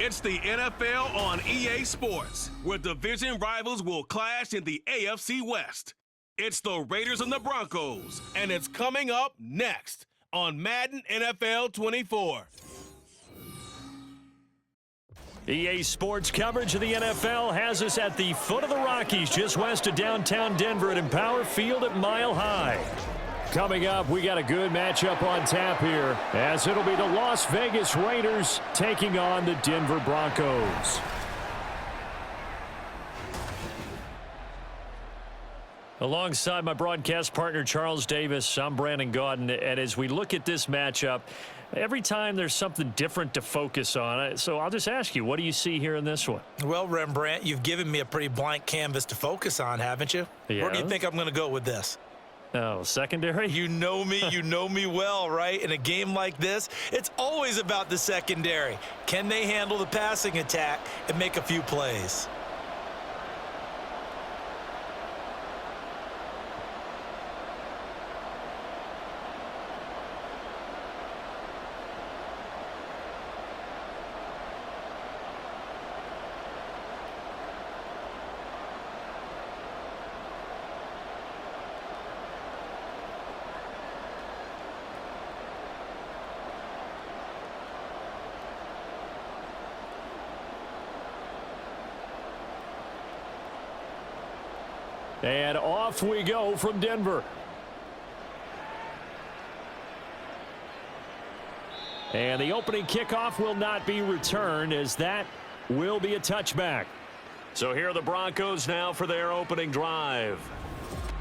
It's the NFL on EA Sports, where division rivals will clash in the AFC West. It's the Raiders and the Broncos, and it's coming up next on Madden NFL 24. EA Sports coverage of the NFL has us at the foot of the Rockies, just west of downtown Denver at Empower Field at Mile High. Coming up, we got a good matchup on tap here, as it'll be the Las Vegas Raiders taking on the Denver Broncos. Alongside my broadcast partner, Charles Davis, I'm Brandon Gaudin, and as we look at this matchup, every time there's something different to focus on. So I'll just ask you, what do you see here in this one? Well, Rembrandt, you've given me a pretty blank canvas to focus on, haven't you? Yeah. Where do you think I'm going to go with this? Oh, secondary? You know me well, right? In a game like this, it's always about the secondary. Can they handle the passing attack and make a few plays? And off we go from Denver. And the opening kickoff will not be returned, as that will be a touchback. So here are the Broncos now for their opening drive.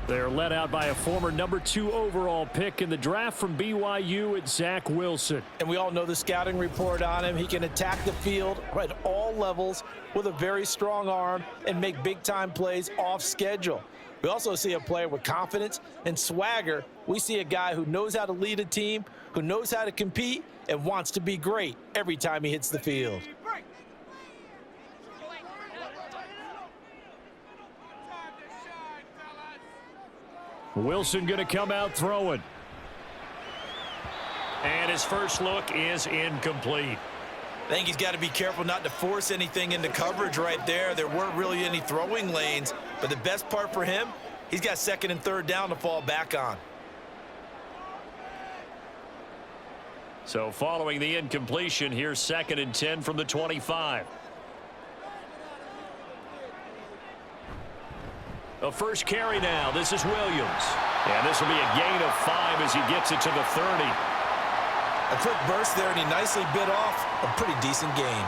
They're led out by a former number 2 overall pick in the draft from BYU, it's Zach Wilson. And we all know the scouting report on him. He can attack the field at all levels with a very strong arm and make big-time plays off schedule. We also see a player with confidence and swagger. We see a guy who knows how to lead a team, who knows how to compete, and wants to be great every time he hits the field. Wilson going to come out throwing. And his first look is incomplete. I think he's got to be careful not to force anything into coverage right there. There weren't really any throwing lanes, but the best part for him, he's got second and third down to fall back on. So following the incompletion, here's 2nd and 10 from the 25. A first carry now. This is Williams. And this will be a gain of 5 as he gets it to the 30. A quick burst there, and he nicely bit off a pretty decent gain.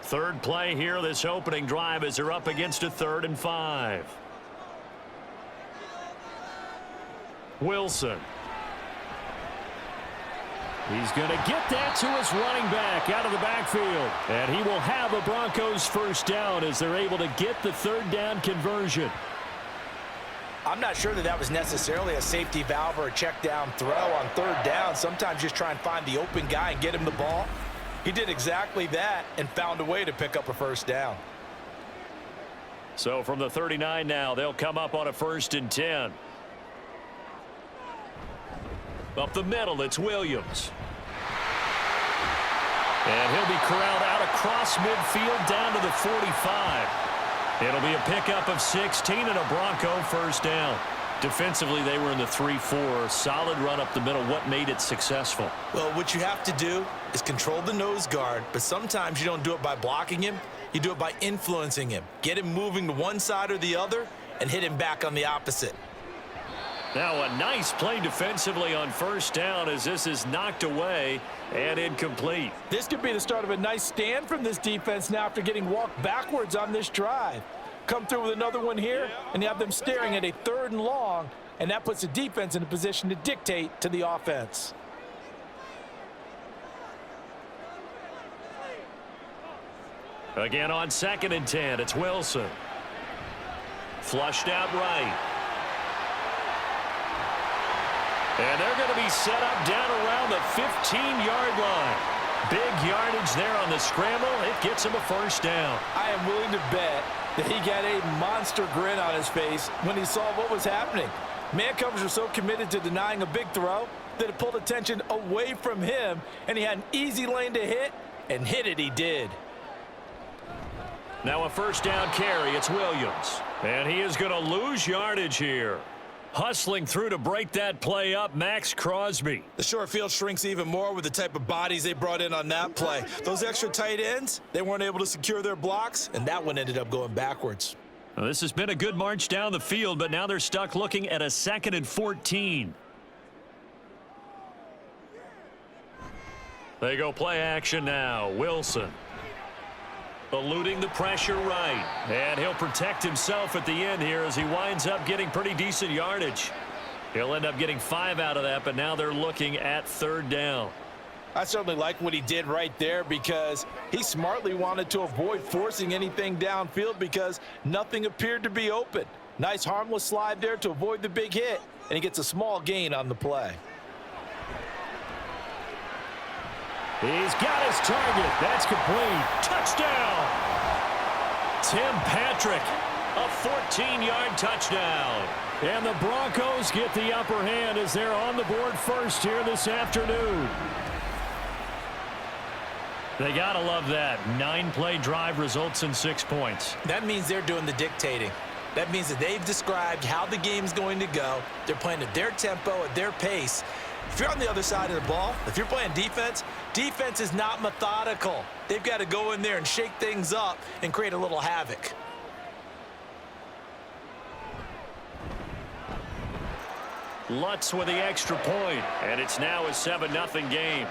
Third play here, this opening drive, as they're up against a 3rd and 5. Wilson. He's going to get that to his running back out of the backfield. And he will have a Broncos first down as they're able to get the 3rd down conversion. I'm not sure that was necessarily a safety valve or a check down throw on 3rd down. Sometimes just try and find the open guy and get him the ball. He did exactly that and found a way to pick up a first down. So from the 39 now, they'll come up on a 1st and 10. Up the middle, it's Williams. And he'll be corralled out across midfield down to the 45. It'll be a pickup of 16 and a Bronco first down. Defensively, they were in the 3-4. Solid run up the middle. What made it successful? Well, what you have to do is control the nose guard, but sometimes you don't do it by blocking him. You do it by influencing him. Get him moving to one side or the other and hit him back on the opposite. Now a nice play defensively on first down as this is knocked away and incomplete. This could be the start of a nice stand from this defense now after getting walked backwards on this drive. Come through with another one here, and you have them staring at a 3rd and long, and that puts the defense in a position to dictate to the offense. Again on 2nd and 10, it's Wilson. Flushed out right. And they're going to be set up down around the 15-yard line. Big yardage there on the scramble. It gets him a first down. I am willing to bet that he got a monster grin on his face when he saw what was happening. Man coverage was so committed to denying a big throw that it pulled attention away from him, and he had an easy lane to hit, and hit it he did. Now a first down carry. It's Williams. And he is going to lose yardage here. Hustling through to break that play up, Max Crosby. The short field shrinks even more with the type of bodies they brought in on that play. Those extra tight ends, they weren't able to secure their blocks, and that one ended up going backwards. Well, this has been a good march down the field, but now they're stuck looking at a 2nd and 14. They go play action now. Wilson. Eluding the pressure right. And he'll protect himself at the end here as he winds up getting pretty decent yardage. He'll end up getting 5 out of that, but now they're looking at 3rd down. I certainly like what he did right there because he smartly wanted to avoid forcing anything downfield because nothing appeared to be open. Nice harmless slide there to avoid the big hit, and he gets a small gain on the play. He's got his target. That's complete. Touchdown. Tim Patrick, a 14-yard touchdown. And the Broncos get the upper hand as they're on the board first here this afternoon. They got to love that. 9-play drive results in 6 points. That means they're doing the dictating. That means that they've described how the game's going to go. They're playing at their tempo, at their pace. If you're on the other side of the ball, if you're playing defense, defense is not methodical. They've got to go in there and shake things up and create a little havoc. Lutz with the extra point, and it's now a 7-0 game.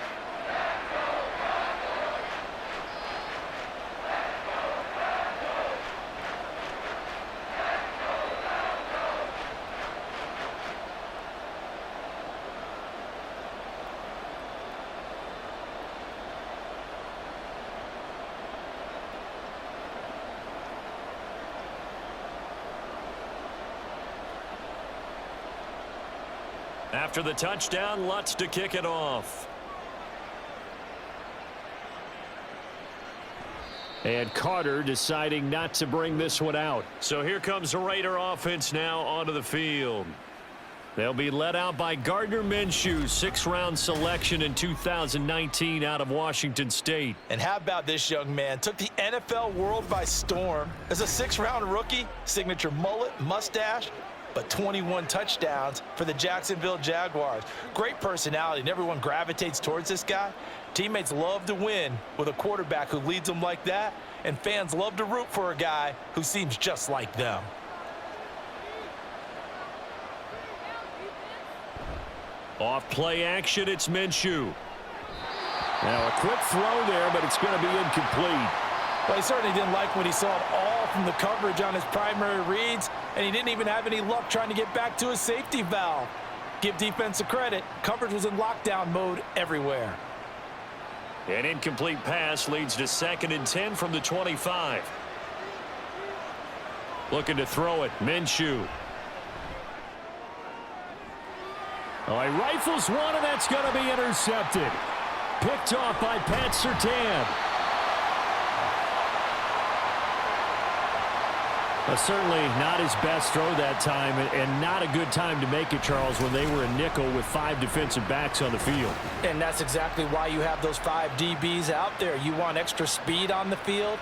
After the touchdown, Lutz to kick it off. And Carter deciding not to bring this one out. So here comes the Raider offense now onto the field. They'll be led out by Gardner Minshew, 6th-round selection in 2019 out of Washington State. And how about this young man? Took the NFL world by storm. As a 6th-round rookie, signature mullet, mustache, but 21 touchdowns for the Jacksonville Jaguars. Great personality, and everyone gravitates towards this guy. Teammates love to win with a quarterback who leads them like that, and fans love to root for a guy who seems just like them. Off play action, it's Minshew. Now a quick throw there, but it's going to be incomplete. Well, he certainly didn't like what he saw at all from the coverage on his primary reads, and he didn't even have any luck trying to get back to his safety valve. Give defense a credit. Coverage was in lockdown mode everywhere. An incomplete pass leads to 2nd and 10 from the 25. Looking to throw it, Minshew. Oh, he rifles one, and that's going to be intercepted. Picked off by Pat Surtain. Certainly not his best throw that time, and not a good time to make it, Charles, when they were a nickel with 5 defensive backs on the field. And that's exactly why you have those 5 DBs out there. You want extra speed on the field,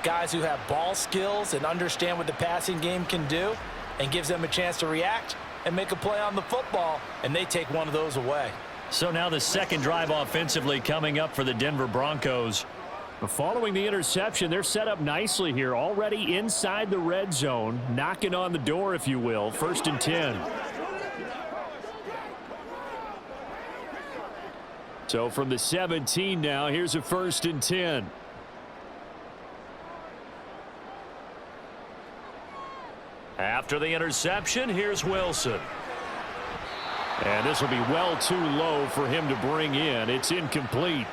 guys who have ball skills and understand what the passing game can do, and gives them a chance to react and make a play on the football, and they take one of those away. So now the second drive offensively coming up for the Denver Broncos. Following the interception, they're set up nicely here, already inside the red zone, knocking on the door, if you will. 1st and 10. So from the 17 now, here's a 1st and 10. After the interception, here's Wilson. And this will be well too low for him to bring in. It's incomplete.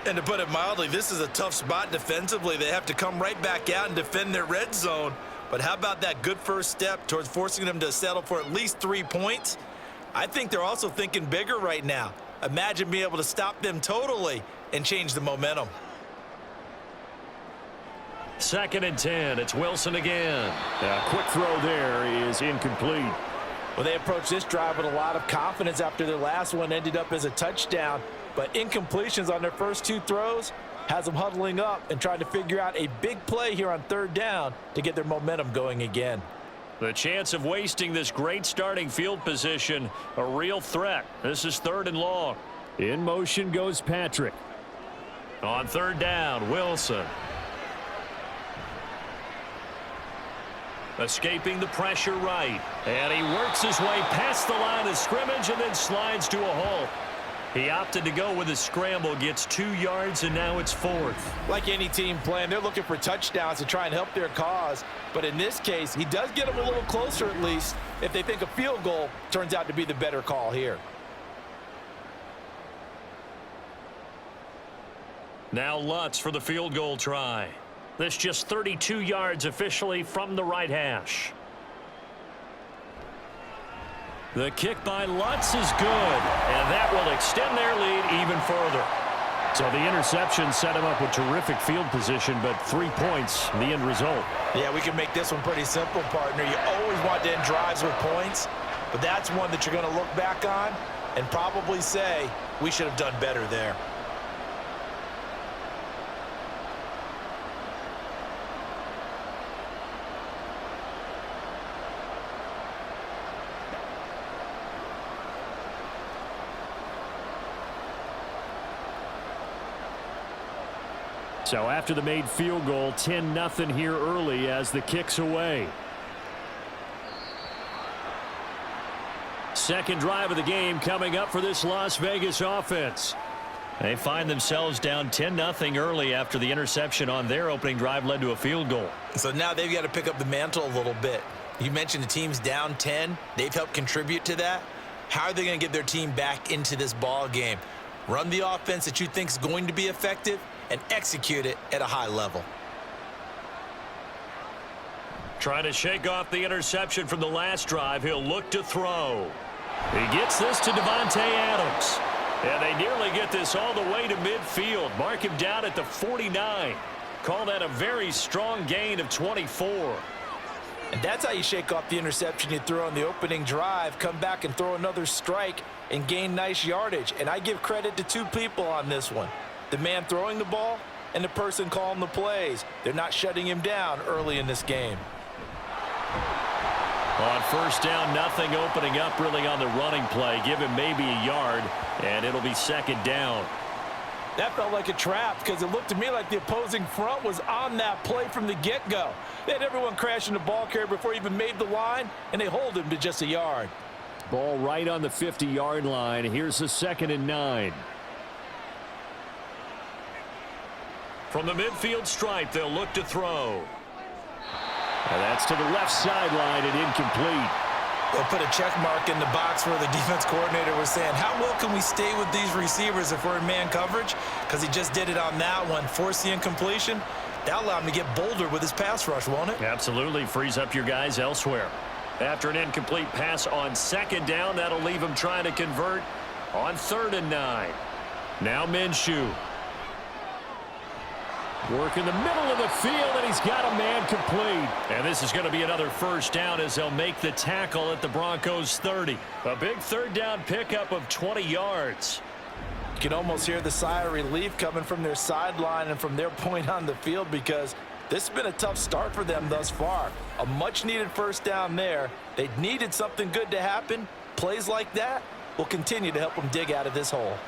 And to put it mildly, this is a tough spot defensively. They have to come right back out and defend their red zone. But how about that good first step towards forcing them to settle for at least 3 points? I think they're also thinking bigger right now. Imagine being able to stop them totally and change the momentum. 2nd and 10. It's Wilson again. A quick throw there is incomplete. Well, they approached this drive with a lot of confidence after their last one ended up as a touchdown. But incompletions on their first 2 throws has them huddling up and trying to figure out a big play here on 3rd down to get their momentum going again. The chance of wasting this great starting field position, a real threat. This is 3rd and long. In motion goes Patrick. On 3rd down, Wilson. Escaping the pressure right. And he works his way past the line of scrimmage and then slides to a halt. He opted to go with a scramble, gets 2 yards, and now it's 4th. Like any team playing, they're looking for touchdowns to try and help their cause. But in this case, he does get them a little closer at least if they think a field goal turns out to be the better call here. Now Lutz for the field goal try. This just 32 yards officially from the right hash. The kick by Lutz is good, and that will extend their lead even further. So the interception set him up with terrific field position, but 3 points, the end result. Yeah, we can make this one pretty simple, partner. You always want to end drives with points, but that's one that you're going to look back on and probably say, we should have done better there. So after the made field goal, 10-0 here early as the kick's away. Second drive of the game coming up for this Las Vegas offense. They find themselves down 10-0 early after the interception on their opening drive led to a field goal. So now they've got to pick up the mantle a little bit. You mentioned the team's down 10. They've helped contribute to that. How are they going to get their team back into this ball game? Run the offense that you think is going to be effective and execute it at a high level. Trying to shake off the interception from the last drive. He'll look to throw. He gets this to Devontae Adams. And they nearly get this all the way to midfield. Mark him down at the 49. Call that a very strong gain of 24. And that's how you shake off the interception you threw on the opening drive. Come back and throw another strike and gain nice yardage. And I give credit to 2 people on this one. The man throwing the ball and the person calling the plays. They're not shutting him down early in this game. On first down, nothing opening up really on the running play. Give him maybe a yard, and it'll be 2nd down. That felt like a trap because it looked to me like the opposing front was on that play from the get-go. They had everyone crashing the ball carrier before he even made the line, and they hold him to just a yard. Ball right on the 50-yard line. Here's the 2nd and 9. From the midfield stripe, they'll look to throw. And that's to the left sideline and incomplete. They'll put a check mark in the box where the defense coordinator was saying, how well can we stay with these receivers if we're in man coverage? Because he just did it on that one, force the incompletion. That'll allow him to get bolder with his pass rush, won't it? Absolutely. Frees up your guys elsewhere. After an incomplete pass on 2nd down, that'll leave him trying to convert on 3rd and 9. Now Minshew. Work in the middle of the field, and he's got a man complete. And this is going to be another first down as they'll make the tackle at the Broncos 30. A big 3rd down pickup of 20 yards. You can almost hear the sigh of relief coming from their sideline and from their point on the field because this has been a tough start for them thus far. A much-needed first down there. They needed something good to happen. Plays like that will continue to help them dig out of this hole.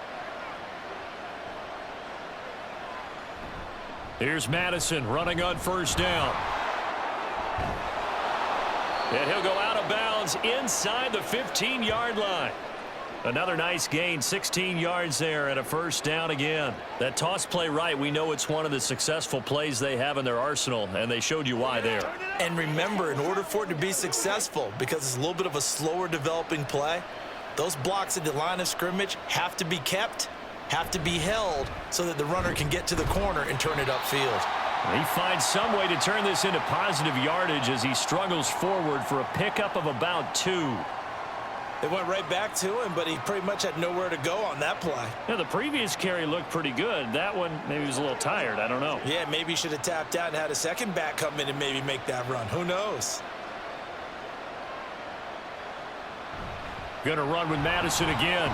Here's Madison running on first down. And he'll go out of bounds inside the 15-yard line. Another nice gain, 16 yards there and a first down again. That toss play right, we know it's one of the successful plays they have in their arsenal, and they showed you why there. And remember, in order for it to be successful, because it's a little bit of a slower developing play, those blocks at the line of scrimmage have to be kept, have to be held so that the runner can get to the corner and turn it upfield. He finds some way to turn this into positive yardage as he struggles forward for a pickup of about 2. They went right back to him, but he pretty much had nowhere to go on that play. Yeah, the previous carry looked pretty good. That one, maybe he was a little tired. I don't know. Yeah, maybe he should have tapped out and had a second back come in and maybe make that run. Who knows? Going to run with Madison again.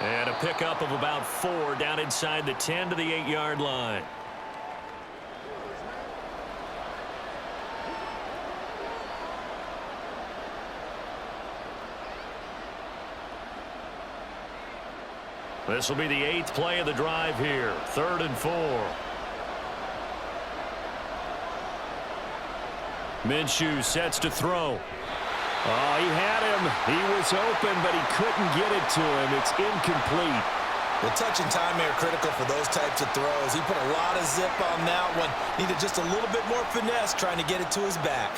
And a pickup of about 4 down inside the 10 to the 8-yard line. This will be the 8th play of the drive here. 3rd and 4. Minshew sets to throw. Oh, he had him. He was open, but he couldn't get it to him. It's incomplete. Well, touch and timing are critical for those types of throws. He put a lot of zip on that one. Needed just a little bit more finesse trying to get it to his back.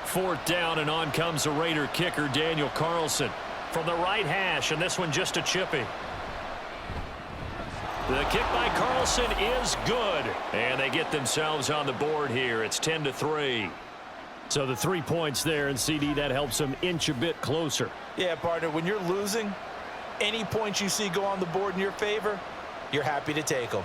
4th down, and on comes the Raider kicker, Daniel Carlson. From the right hash, and this one just a chippy. The kick by Carlson is good. And they get themselves on the board here. It's 10-3. So the 3 points there, and CD, that helps them inch a bit closer. Yeah, partner, when you're losing, any points you see go on the board in your favor, you're happy to take them.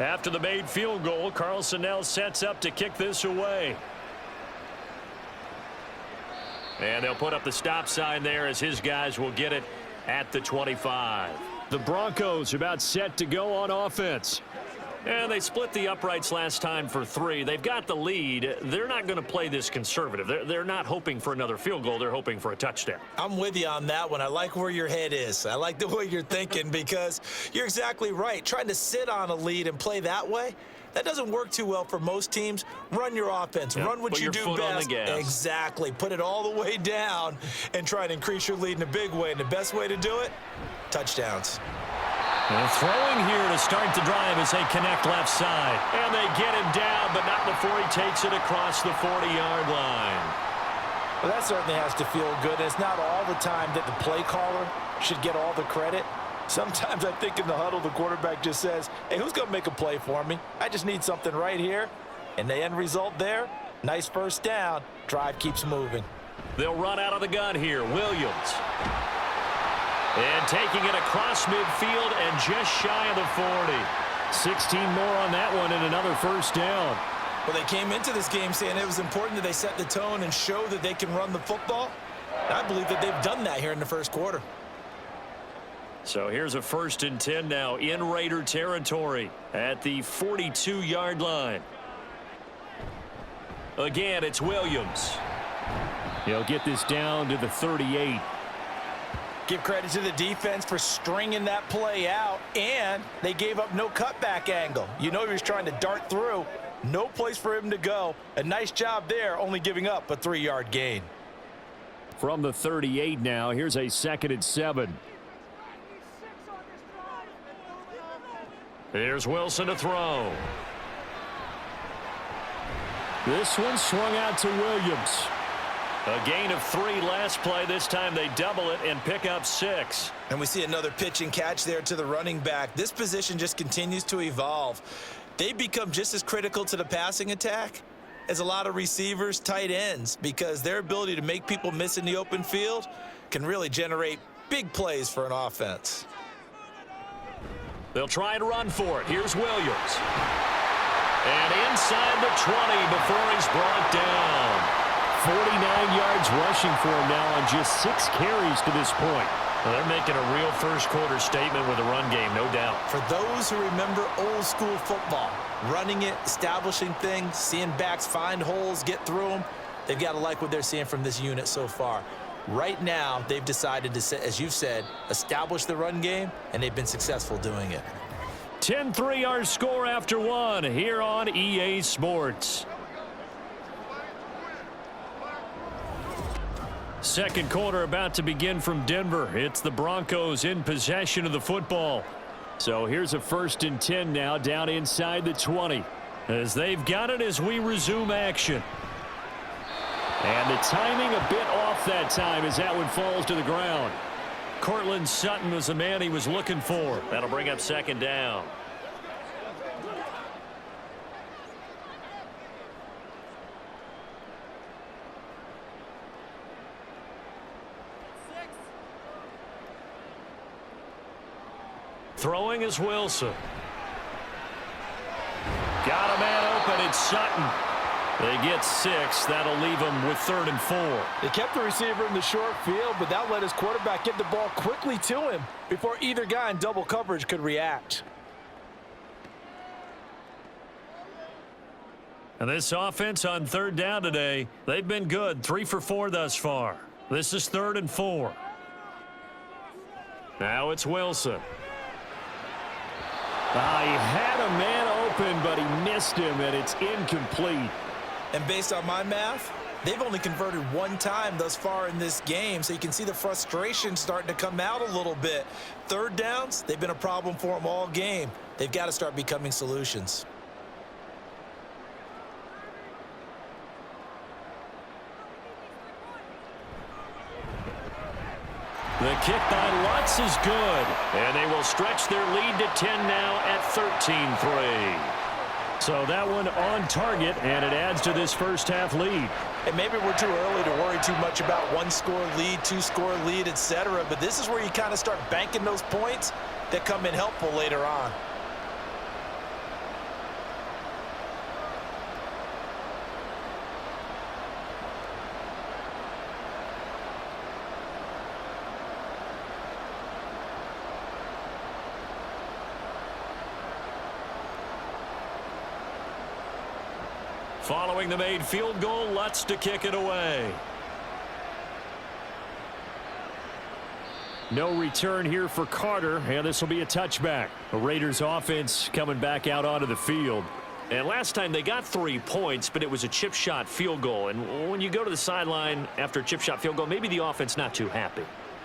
After the made field goal, Carlson now sets up to kick this away. And they'll put up the stop sign there as his guys will get it at the 25. The Broncos about set to go on offense. And they split the uprights last time for 3. They've got the lead. They're not going to play this conservative. They're not hoping for another field goal. They're hoping for a touchdown. I'm with you on that one. I like where your head is. I like the way you're thinking because you're exactly right. Trying to sit on a lead and play that way, that doesn't work too well for most teams. Run your offense. Yep. Run what you do best. Exactly. Put it all the way down and try to increase your lead in a big way. And the best way to do it, touchdowns. And throwing here to start the drive as they connect left side. And they get him down, but not before he takes it across the 40-yard line. Well, that certainly has to feel good. It's not all the time that the play caller should get all the credit. Sometimes I think in the huddle, the quarterback just says, hey, who's going to make a play for me? I just need something right here. And the end result there, nice first down. Drive keeps moving. They'll run out of the gun here. Williams. And taking it across midfield and just shy of the 40. 16 more on that one and another first down. Well, they came into this game saying it was important that they set the tone and show that they can run the football. And I believe that they've done that here in the first quarter. So here's a 1st and 10 now in Raider territory at the 42-yard line. Again, it's Williams. He'll get this down to the 38. Give credit to the defense for stringing that play out, and they gave up no cutback angle. You know he was trying to dart through. No place for him to go. A nice job there, only giving up a 3-yard gain. From the 38 now, here's a 2nd and 7. Here's Wilson to throw. This one swung out to Williams. A gain of 3 last play. This time they double it and pick up 6. And we see another pitch and catch there to the running back. This position just continues to evolve. They become just as critical to the passing attack as a lot of receivers, tight ends, because their ability to make people miss in the open field can really generate big plays for an offense. They'll try and run for it. Here's Williams. And inside the 20 before he's brought down. 49 yards rushing for him now on just 6 carries to this point. Well, they're making a real first-quarter statement with a run game, no doubt. For those who remember old-school football, running it, establishing things, seeing backs find holes, get through them, they've got to like what they're seeing from this unit so far. Right now, they've decided to, as you've said, establish the run game, and they've been successful doing it. 10-3 our score after 1 here on EA Sports. Second quarter about to begin from Denver. It's the Broncos in possession of the football. So here's a 1st and 10 now down inside the 20. As they've got it as we resume action. And the timing a bit off that time as that one falls to the ground. Cortland Sutton was the man he was looking for. That'll bring up 2nd down. Throwing is Wilson. Got a man open. It's Sutton. They get 6. That'll leave them with 3rd and 4. They kept the receiver in the short field, but that let his quarterback get the ball quickly to him before either guy in double coverage could react. And this offense on 3rd down today, they've been good. 3 for 4 thus far. This is 3rd and 4. Now it's Wilson. He had a man open, but he missed him, and it's incomplete. And based on my math, they've only converted 1 time thus far in this game, so you can see the frustration starting to come out a little bit. 3rd downs, they've been a problem for them all game. They've got to start becoming solutions. The kick by Lutz is good, and they will stretch their lead to 10 now at 13-3. So that one on target, and it adds to this first half lead. And maybe we're too early to worry too much about 1-score lead, 2-score lead, etc. But this is where you kind of start banking those points that come in helpful later on. Following the made field goal, Lutz to kick it away. No return here for Carter, and this will be a touchback. The Raiders offense coming back out onto the field. And last time they got 3 points, but it was a chip shot field goal. And when you go to the sideline after a chip shot field goal, maybe the offense not too happy.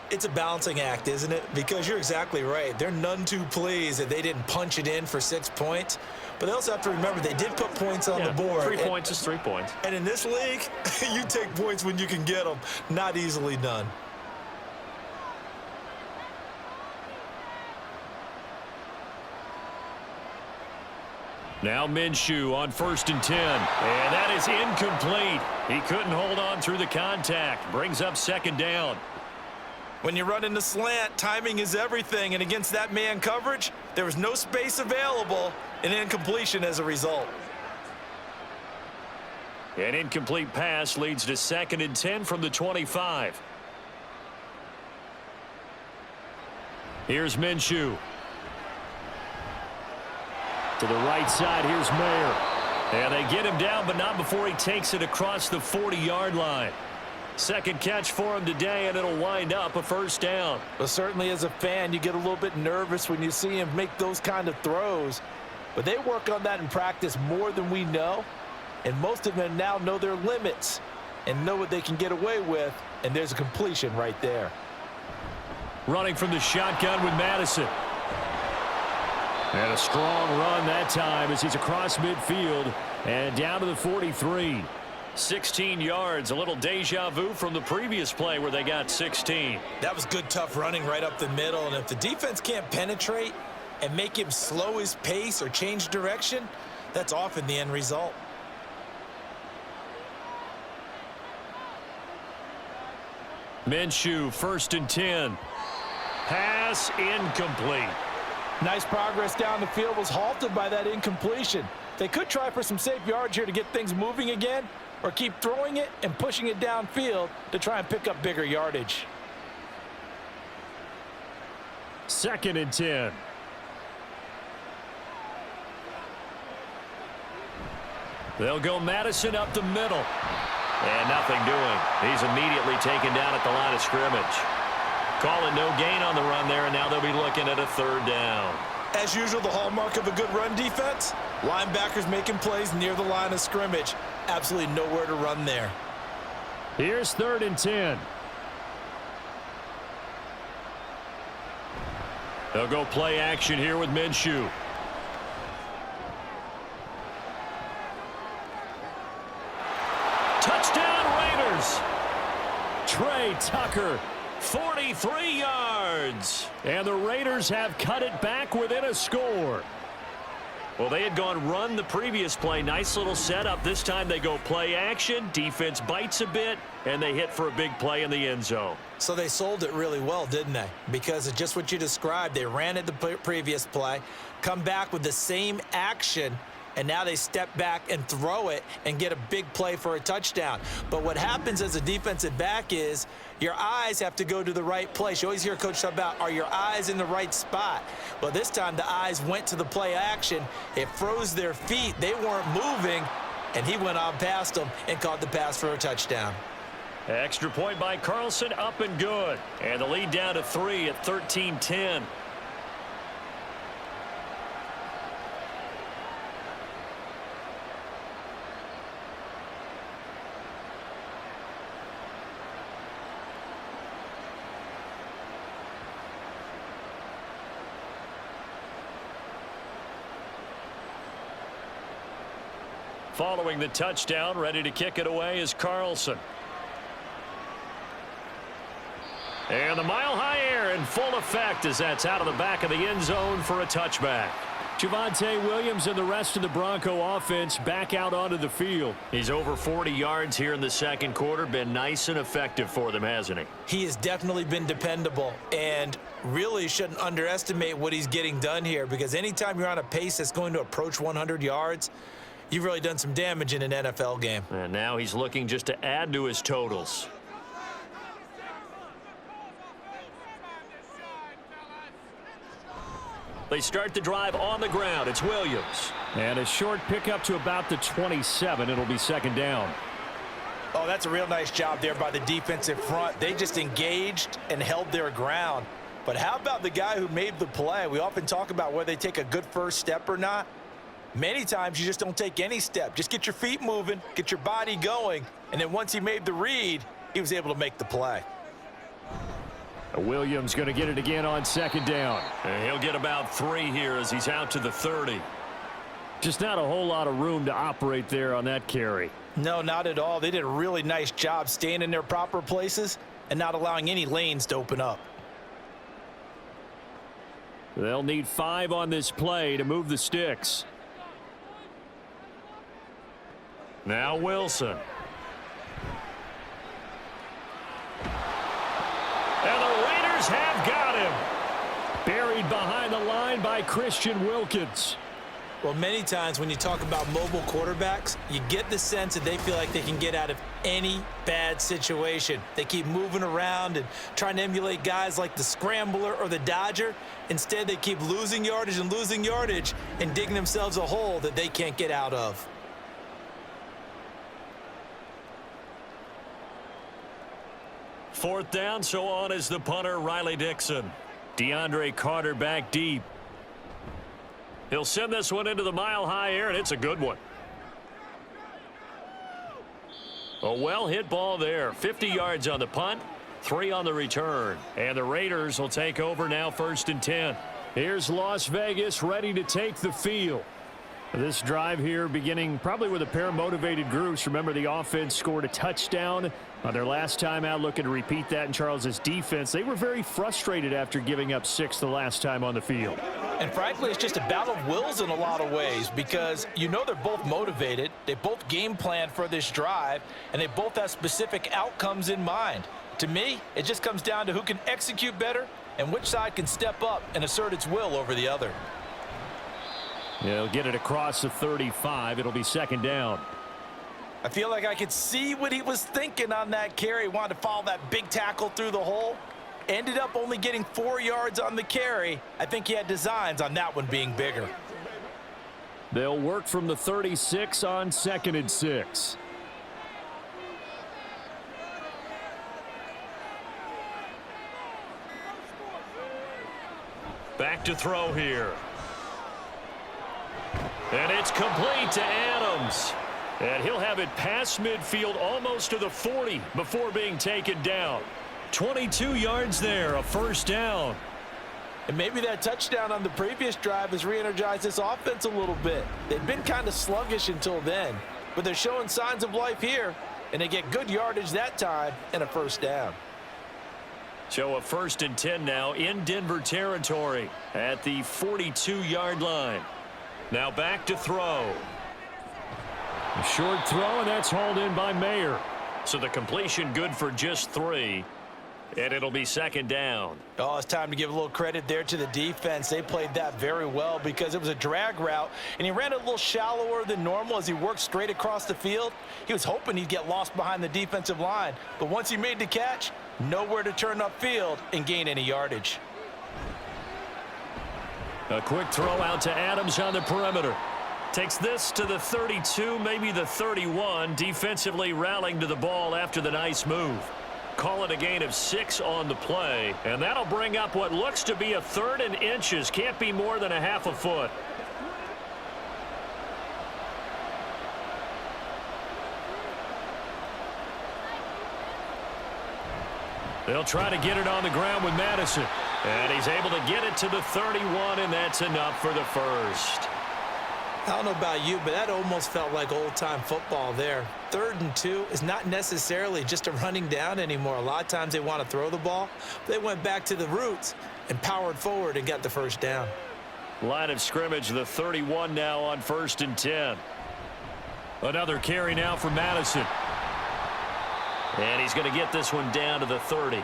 It's a balancing act, isn't it? Because you're exactly right. They're none too pleased that they didn't punch it in for 6 points. But they also have to remember they did put points on the board. 3 points is 3 points. And in this league, you take points when you can get them. Not easily done. Now Minshew on 1st and 10. And that is incomplete. He couldn't hold on through the contact. Brings up 2nd down. When you run in the slant, timing is everything. And against that man coverage, there was no space available, and incompletion as a result. An incomplete pass leads to 2nd and 10 from the 25. Here's Minshew. To the right side, here's Mayer. And they get him down, but not before he takes it across the 40-yard line. 2nd catch for him today, and it'll wind up a 1st down. Well, certainly as a fan, you get a little bit nervous when you see him make those kind of throws. But they work on that in practice more than we know. And most of them now know their limits and know what they can get away with. And there's a completion right there. Running from the shotgun with Madison. And a strong run that time as he's across midfield and down to the 43. 16 yards, a little deja vu from the previous play where they got 16. That was good, tough running right up the middle. And if the defense can't penetrate and make him slow his pace or change direction, that's often the end result. Minshew, 1st and 10. Pass incomplete. Nice progress down the field was halted by that incompletion. They could try for some safe yards here to get things moving again, or keep throwing it and pushing it downfield to try and pick up bigger yardage. 2nd and 10. They'll go Madison up the middle. And nothing doing. He's immediately taken down at the line of scrimmage. Calling no gain on the run there, and now they'll be looking at a 3rd down. As usual, the hallmark of a good run defense, linebackers making plays near the line of scrimmage. Absolutely nowhere to run there. Here's 3rd and 10. They'll go play action here with Minshew. Touchdown Raiders! Trey Tucker. 43 yards. And the Raiders have cut it back within a score. Well, they had gone run the previous play. Nice little setup. This time they go play action. Defense bites a bit, and they hit for a big play in the end zone. So they sold it really well, didn't they? Because of just what you described. They ran at the previous play, come back with the same action, and now they step back and throw it and get a big play for a touchdown. But what happens as a defensive back is your eyes have to go to the right place. You always hear Coach talk about, are your eyes in the right spot? Well, this time the eyes went to the play action. It froze their feet. They weren't moving, and he went on past them and caught the pass for a touchdown. Extra point by Carlson, up and good. And the lead down to 3 at 13-10. Following the touchdown, ready to kick it away is Carlson. And the mile-high air in full effect as that's out of the back of the end zone for a touchback. Javonte Williams and the rest of the Bronco offense back out onto the field. He's over 40 yards here in the second quarter. Been nice and effective for them, hasn't he? He has definitely been dependable, and really shouldn't underestimate what he's getting done here, because anytime you're on a pace that's going to approach 100 yards, you've really done some damage in an NFL game. And now he's looking just to add to his totals. They start the drive on the ground. It's Williams. And a short pickup to about the 27. It'll be second down. Oh, that's a real nice job there by the defensive front. They just engaged and held their ground. But how about the guy who made the play? We often talk about whether they take a good first step or not. Many times you just don't take any step. Just get your feet moving, get your body going, and then once he made the read, he was able to make the play. Williams going to get it again on second down. And he'll get about 3 here as he's out to the 30. Just not a whole lot of room to operate there on that carry. No, not at all. They did a really nice job staying in their proper places and not allowing any lanes to open up. They'll need 5 on this play to move the sticks. Now Wilson. And the Raiders have got him. Buried behind the line by Christian Wilkins. Well, many times when you talk about mobile quarterbacks, you get the sense that they feel like they can get out of any bad situation. They keep moving around and trying to emulate guys like the Scrambler or the Dodger. Instead, they keep losing yardage and digging themselves a hole that they can't get out of. Fourth down, so on is the punter, Riley Dixon. DeAndre Carter back deep. He'll send this one into the mile-high air, and it's a good one. A well-hit ball there. 50 yards on the punt, 3 on the return. And the Raiders will take over now, 1st and 10. Here's Las Vegas ready to take the field. This drive here beginning probably with a pair of motivated groups. Remember, the offense scored a touchdown on their last time out, looking to repeat that in Charles's defense. They were very frustrated after giving up 6 the last time on the field. And frankly, it's just a battle of wills in a lot of ways, because you know they're both motivated. They both game plan for this drive, and they both have specific outcomes in mind. To me, it just comes down to who can execute better and which side can step up and assert its will over the other. He'll get it across the 35. It'll be second down. I feel like I could see what he was thinking on that carry. He wanted to follow that big tackle through the hole. Ended up only getting 4 yards on the carry. I think he had designs on that one being bigger. They'll work from the 36 on 2nd and 6. Back to throw here. And it's complete to Adams. And he'll have it past midfield almost to the 40 before being taken down. 22 yards there, a first down. And maybe that touchdown on the previous drive has re-energized this offense a little bit. They've been kind of sluggish until then, but they're showing signs of life here, and they get good yardage that time and a first down. So a 1st and 10 now in Denver territory at the 42-yard line. Now back to throw. A short throw, and that's hauled in by Mayer. So the completion good for just 3. And it'll be second down. Oh, it's time to give a little credit there to the defense. They played that very well because it was a drag route, and he ran it a little shallower than normal as he worked straight across the field. He was hoping he'd get lost behind the defensive line, but once he made the catch, nowhere to turn upfield and gain any yardage. A quick throw out to Adams on the perimeter. Takes this to the 32, maybe the 31, defensively rallying to the ball after the nice move. Call it a gain of 6 on the play, and that'll bring up what looks to be a 3rd and inches. Can't be more than a half a foot. They'll try to get it on the ground with Madison. And he's able to get it to the 31, and that's enough for the first. I don't know about you, but that almost felt like old-time football there. 3rd and 2 is not necessarily just a running down anymore. A lot of times they want to throw the ball. They went back to the roots and powered forward and got the first down. Line of scrimmage, the 31 now on 1st and 10. Another carry now for Madison. And he's going to get this one down to the 30.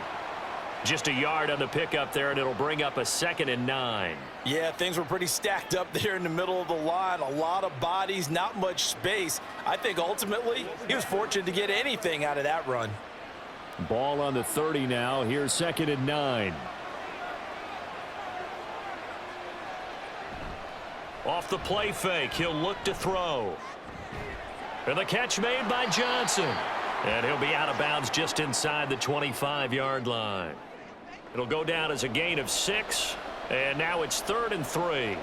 Just a yard on the pickup there, and it'll bring up a 2nd and 9. Yeah, things were pretty stacked up there in the middle of the line. A lot of bodies, not much space. I think ultimately he was fortunate to get anything out of that run. Ball on the 30 now. Here's 2nd and 9. Off the play fake, he'll look to throw. And the catch made by Johnson. And he'll be out of bounds just inside the 25-yard line. It'll go down as a gain of 6, and now it's 3rd and 3.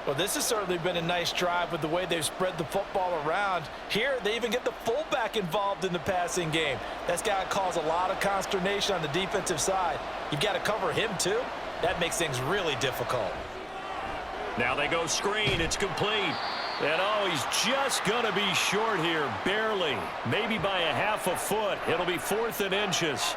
Well, this has certainly been a nice drive with the way they've spread the football around. Here, they even get the fullback involved in the passing game. That's got to cause a lot of consternation on the defensive side. You've got to cover him, too. That makes things really difficult. Now they go screen. It's complete. And, oh, he's just going to be short here, barely. Maybe by a half a foot. It'll be 4th and inches.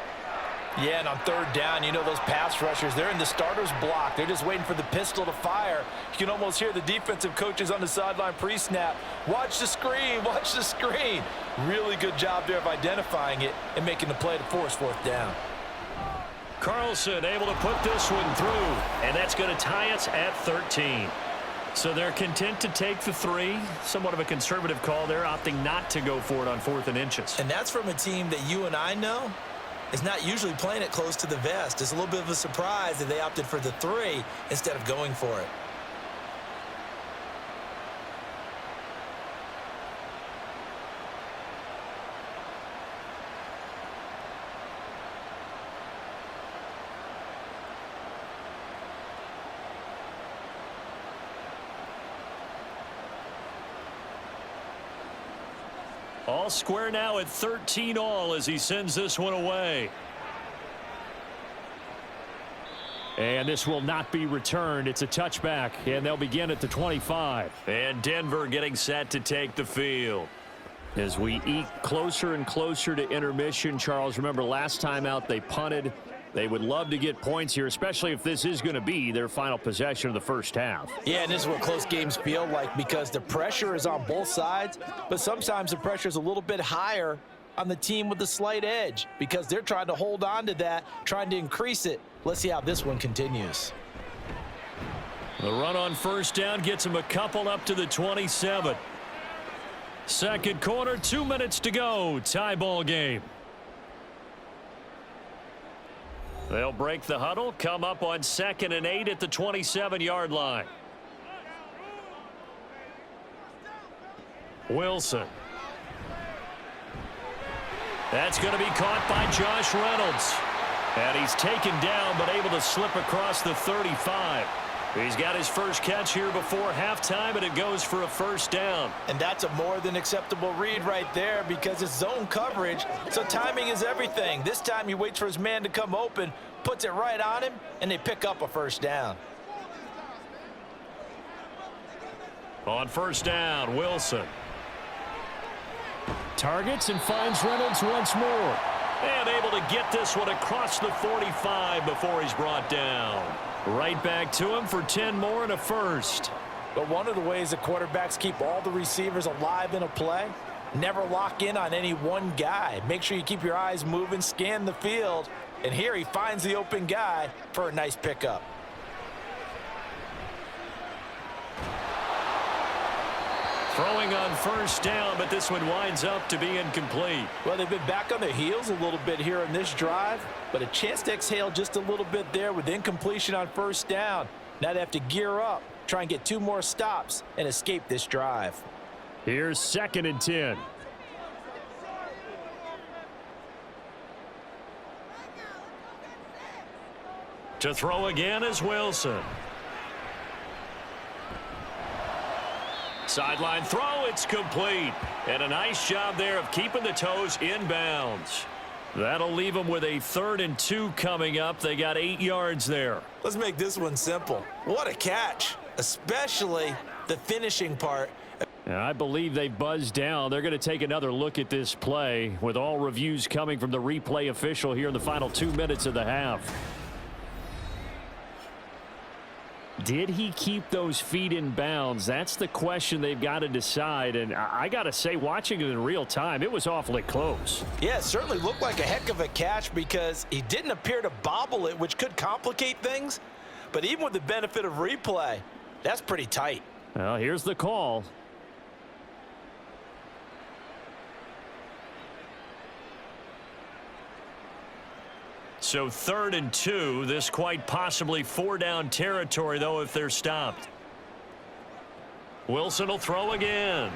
Yeah, and on 3rd down, you know those pass rushers, they're in the starter's block. They're just waiting for the pistol to fire. You can almost hear the defensive coaches on the sideline pre-snap. Watch the screen, watch the screen. Really good job there of identifying it and making the play to force 4th down. Carlson able to put this one through, and that's going to tie us at 13. So they're content to take the 3. Somewhat of a conservative call there, opting not to go for it on 4th and inches. And that's from a team that you and I know is not usually playing it close to the vest. It's a little bit of a surprise that they opted for the 3 instead of going for it. All square now at 13 all as he sends this one away. And this will not be returned. It's a touchback, and they'll begin at the 25. And Denver getting set to take the field. As we eke closer and closer to intermission, Charles, remember last time out they punted. They would love to get points here, especially if this is going to be their final possession of the first half. Yeah, and this is what close games feel like because the pressure is on both sides, but sometimes the pressure is a little bit higher on the team with the slight edge because they're trying to hold on to that, trying to increase it. Let's see how this one continues. The run on 1st down gets him a couple up to the 27. 2nd quarter, 2 minutes to go. Tie ball game. They'll break the huddle, come up on 2nd and 8 at the 27-yard line. Wilson. That's going to be caught by Josh Reynolds. And he's taken down but able to slip across the 35. He's got his first catch here before halftime, and it goes for a 1st down. And that's a more than acceptable read right there because it's zone coverage, so timing is everything. This time he waits for his man to come open, puts it right on him, and they pick up a 1st down. On 1st down, Wilson. Targets and finds Reynolds once more. And able to get this one across the 45 before he's brought down. Right back to him for 10 more and a 1st. But one of the ways the quarterbacks keep all the receivers alive in a play, never lock in on any one guy. Make sure you keep your eyes moving, scan the field, and here he finds the open guy for a nice pickup. Throwing on first down, but this one winds up to be incomplete. Well, they've been back on their heels a little bit here in this drive, but a chance to exhale just a little bit there with incompletion on first down. Now they have to gear up, try and get 2 more stops, and escape this drive. Here's 2nd and 10. To throw again is Wilson. Sideline throw, it's complete. And a nice job there of keeping the toes in bounds. That'll leave them with a 3rd and 2 coming up. They got 8 yards there. Let's make this one simple. What a catch, especially the finishing part. And I believe they buzzed down. They're going to take another look at this play with all reviews coming from the replay official here in the final 2 minutes of the half. Did he keep those feet in bounds? That's the question they've got to decide. And I got to say, watching it in real time, it was awfully close. Yeah, it certainly looked like a heck of a catch because he didn't appear to bobble it, which could complicate things. But even with the benefit of replay, that's pretty tight. Well, here's the call. So 3rd and 2. This quite possibly 4-down territory, though, if they're stopped. Wilson will throw again.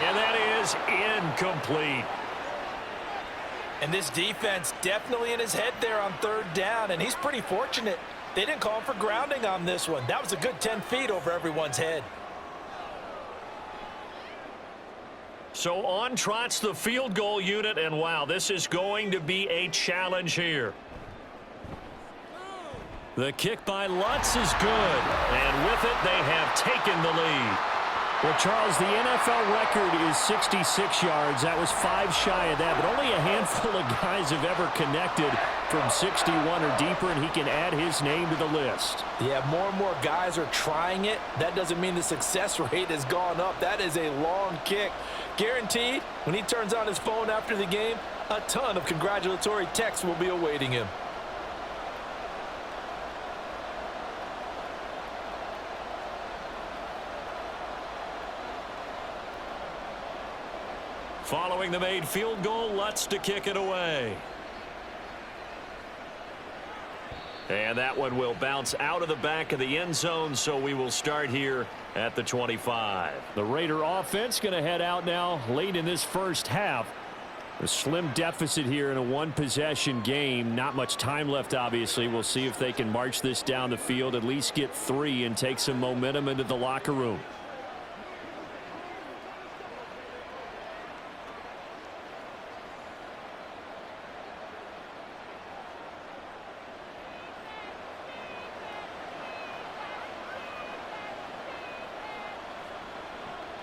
And that is incomplete. And this defense definitely in his head there on 3rd down, and he's pretty fortunate. They didn't call him for grounding on this one. That was a good 10 feet over everyone's head. So on trots the field goal unit, and wow, this is going to be a challenge here. The kick by Lutz is good, and with it they have taken the lead. Well, Charles, the NFL record is 66 yards. That was 5 shy of that, but only a handful of guys have ever connected from 61 or deeper, and he can add his name to the list. Yeah, more and more guys are trying it. That doesn't mean the success rate has gone up. That is a long kick. Guaranteed, when he turns on his phone after the game, a ton of congratulatory texts will be awaiting him. Following the made field goal, Lutz to kick it away. And that one will bounce out of the back of the end zone, so we will start here at the 25. The Raider offense going to head out now late in this first half. A slim deficit here in a 1-possession game. Not much time left, obviously. We'll see if they can march this down the field, at least get 3 and take some momentum into the locker room.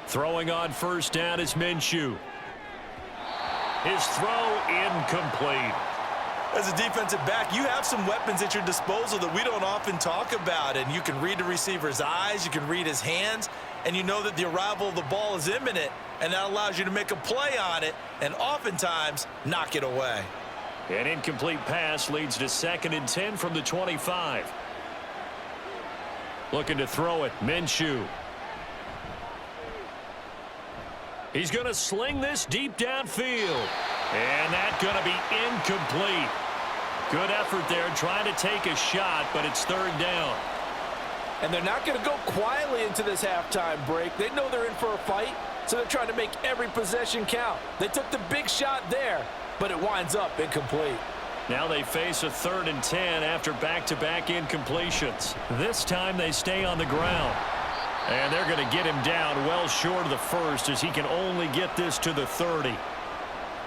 Throwing on first down is Minshew. His throw incomplete. As a defensive back, you have some weapons at your disposal that we don't often talk about, and you can read the receiver's eyes, you can read his hands, and you know that the arrival of the ball is imminent, and that allows you to make a play on it and oftentimes knock it away. An incomplete pass leads to 2nd and 10 from the 25. Looking to throw it, Minshew. He's going to sling this deep downfield. And that's going to be incomplete. Good effort there trying to take a shot, but it's 3rd down. And they're not going to go quietly into this halftime break. They know they're in for a fight, so they're trying to make every possession count. They took the big shot there, but it winds up incomplete. Now they face a 3rd and 10 after back-to-back incompletions. This time they stay on the ground. And they're going to get him down well short of the first as he can only get this to the 30.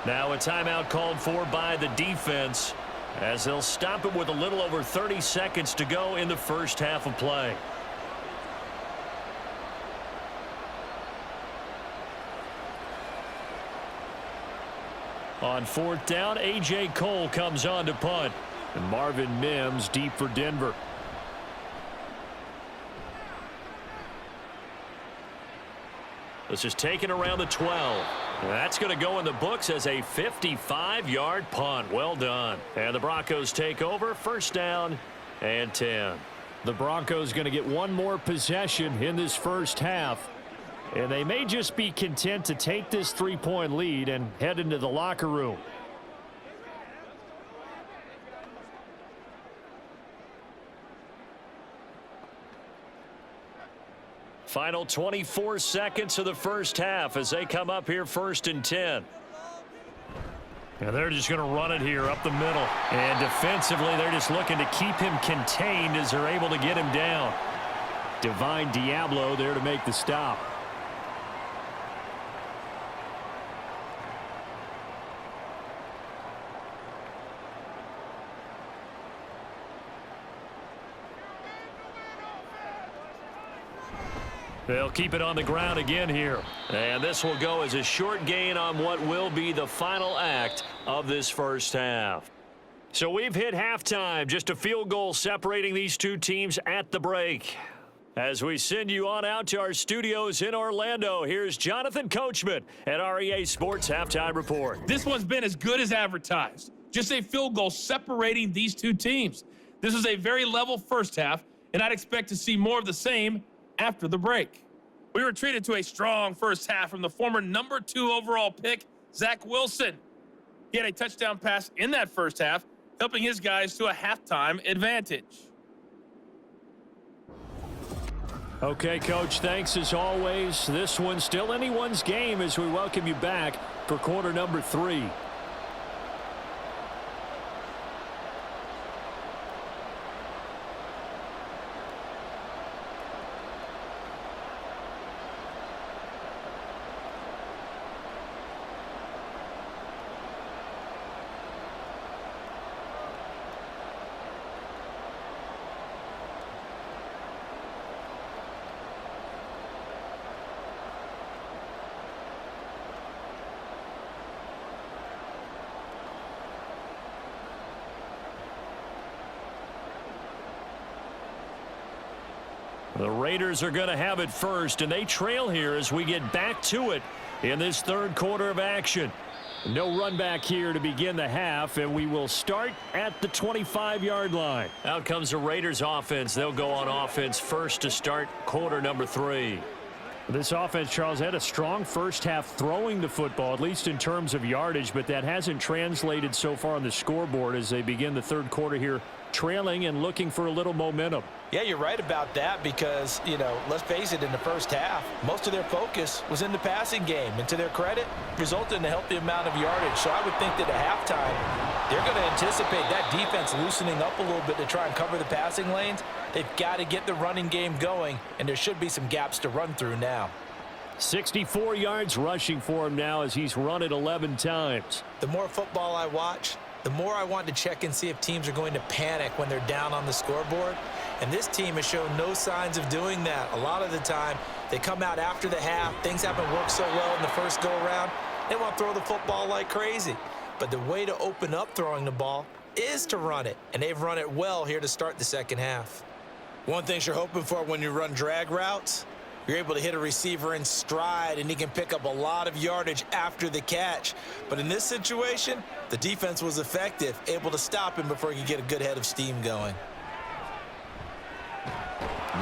Now a timeout called for by the defense as they'll stop it with a little over 30 seconds to go in the first half of play. On 4th down, A.J. Cole comes on to punt. And Marvin Mims deep for Denver. This is taken around the 12. That's going to go in the books as a 55-yard punt. Well done. And the Broncos take over, first down and 10. The Broncos going to get one more possession in this first half. And they may just be content to take this 3-point lead and head into the locker room. Final 24 seconds of the first half as they come up here first and 10. And they're just going to run it here up the middle. And defensively, they're just looking to keep him contained as they're able to get him down. Divine Diablo there to make the stop. They'll keep it on the ground again here. And this will go as a short gain on what will be the final act of this first half. So we've hit halftime. Just a field goal separating these two teams at the break. As we send you on out to our studios in Orlando, here's Jonathan Coachman at our EA Sports Halftime Report. This one's been as good as advertised. Just a field goal separating these two teams. This was a very level first half, and I'd expect to see more of the same after the break. We were treated to a strong first half from the former #2 overall pick, Zach Wilson. He had a touchdown pass in that first half, helping his guys to a halftime advantage. Okay, Coach, thanks as always. This one's still anyone's game as we welcome you back for quarter number 3. The Raiders are going to have it first, and they trail here as we get back to it in this third quarter of action. No run back here to begin the half, and we will start at the 25-yard line. Out comes the Raiders offense. They'll go on offense first to start quarter number 3. This offense, Charles, had a strong first half throwing the football, at least in terms of yardage, but that hasn't translated so far on the scoreboard as they begin the third quarter here, trailing and looking for a little momentum. Yeah, you're right about that because, let's face it, in the first half, most of their focus was in the passing game. And to their credit, resulted in a healthy amount of yardage. So I would think that at halftime, they're going to anticipate that defense loosening up a little bit to try and cover the passing lanes. They've got to get the running game going, and there should be some gaps to run through now. 64 yards rushing for him now as he's run it 11 times. The more football I watch, the more I want to check and see if teams are going to panic when they're down on the scoreboard. And this team has shown no signs of doing that. A lot of the time, they come out after the half. Things haven't worked so well in the first go-around. They want to throw the football like crazy. But the way to open up throwing the ball is to run it. And they've run it well here to start the second half. One thing you're hoping for when you run drag routes, you're able to hit a receiver in stride, and he can pick up a lot of yardage after the catch. But in this situation, the defense was effective, able to stop him before he could get a good head of steam going.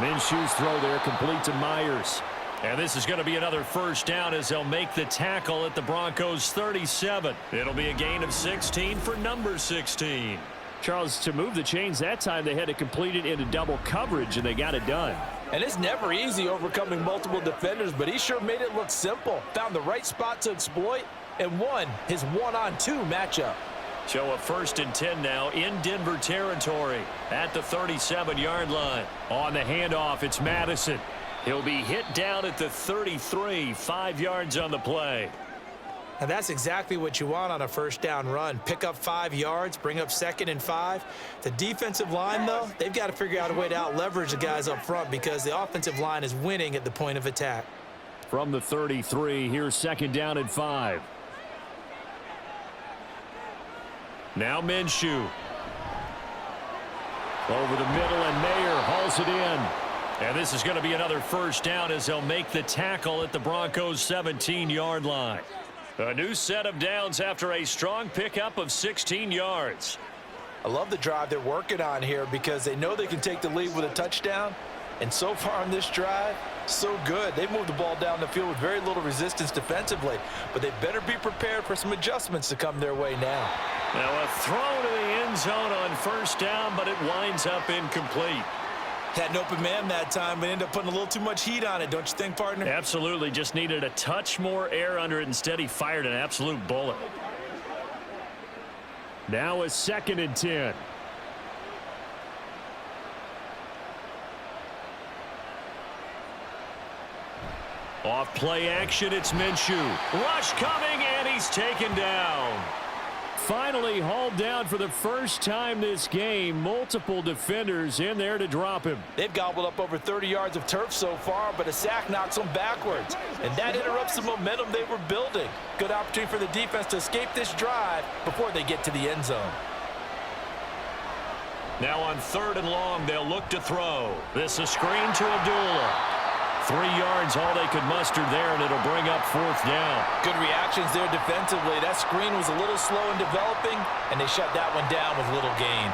Minshew's throw there complete to Myers. And this is going to be another first down as they'll make the tackle at the Broncos 37. It'll be a gain of 16 for number 16. Charles, to move the chains that time, they had to complete it into double coverage, and they got it done. And it's never easy overcoming multiple defenders, but he sure made it look simple. Found the right spot to exploit and won his one-on-two matchup. So a first and 10 now in Denver territory at the 37-yard line. On the handoff, it's Madison. He'll be hit down at the 33, 5 yards on the play. And that's exactly what you want on a first down run. Pick up 5 yards, bring up 2nd and 5. The defensive line, though, they've got to figure out a way to out-leverage the guys up front because the offensive line is winning at the point of attack. From the 33, here's 2nd down and 5. Now Minshew. Over the middle, and Mayer hauls it in. And this is going to be another first down as they'll make the tackle at the Broncos' 17-yard line. A new set of downs after a strong pickup of 16 yards. I love the drive they're working on here because they know they can take the lead with a touchdown. And so far on this drive, so good. They've moved the ball down the field with very little resistance defensively, but they better be prepared for some adjustments to come their way now. Now a throw to the end zone on first down, but it winds up incomplete. Had an open man that time, but ended up putting a little too much heat on it, don't you think, partner? Absolutely. Just needed a touch more air under it. Instead, he fired an absolute bullet. Now a 2nd and 10. Off play action, it's Minshew. Rush coming, and he's taken down. Finally hauled down for the first time this game. Multiple defenders in there to drop him. They've gobbled up over 30 yards of turf so far, but a sack knocks them backwards. And that interrupts the momentum they were building. Good opportunity for the defense to escape this drive before they get to the end zone. Now on 3rd and long, they'll look to throw. This is screen to Abdullah. 3 yards, all they could muster there, and it'll bring up 4th down. Good reactions there defensively. That screen was a little slow in developing, and they shut that one down with little gain.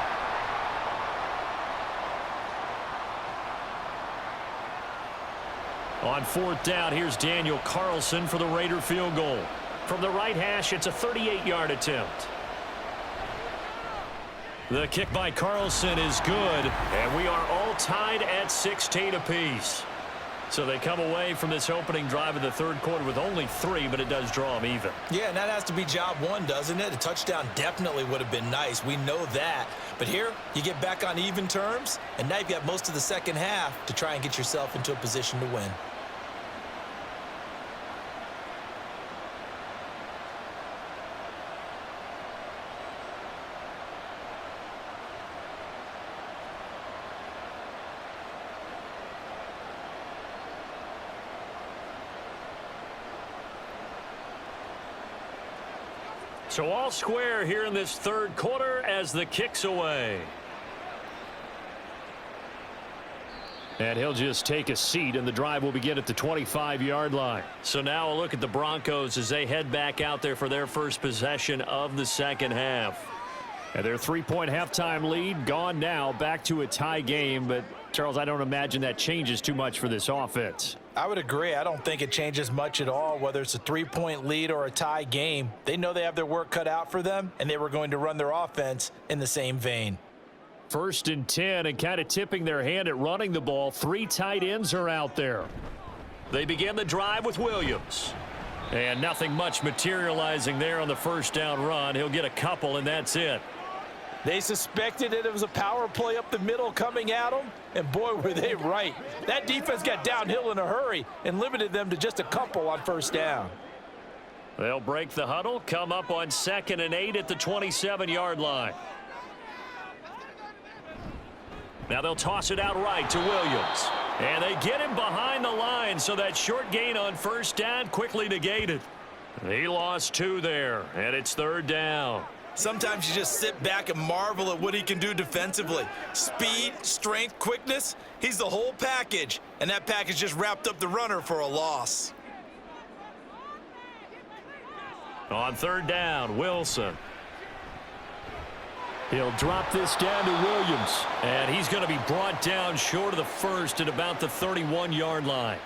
On 4th down, here's Daniel Carlson for the Raider field goal. From the right hash, it's a 38-yard attempt. The kick by Carlson is good, and we are all tied at 16 apiece. So they come away from this opening drive of the 3rd quarter with only 3, but it does draw them even. Yeah, and that has to be job one, doesn't it? A touchdown definitely would have been nice. We know that. But here, you get back on even terms, and now you've got most of the second half to try and get yourself into a position to win. So all square here in this 3rd quarter as the kick's away. And he'll just take a seat, and the drive will begin at the 25-yard line. So now a look at the Broncos as they head back out there for their first possession of the second half. And their 3-point halftime lead gone now, back to a tie game. But, Charles, I don't imagine that changes too much for this offense. I would agree. I don't think it changes much at all, whether it's a 3-point lead or a tie game. They know they have their work cut out for them, and they were going to run their offense in the same vein. 1st and 10, and kind of tipping their hand at running the ball. 3 tight ends are out there. They begin the drive with Williams. And nothing much materializing there on the first down run. He'll get a couple, and that's it. They suspected it was a power play up the middle coming at them, and boy, were they right. That defense got downhill in a hurry and limited them to just a couple on first down. They'll break the huddle, come up on 2nd and 8 at the 27-yard line. Now they'll toss it out right to Williams. And they get him behind the line, so that short gain on first down quickly negated. He lost 2 there, and it's 3rd down. Sometimes you just sit back and marvel at what he can do defensively. Speed, strength, quickness, he's the whole package. And that package just wrapped up the runner for a loss. On 3rd down, Wilson. He'll drop this down to Williams. And he's going to be brought down short of the first at about the 31-yard line.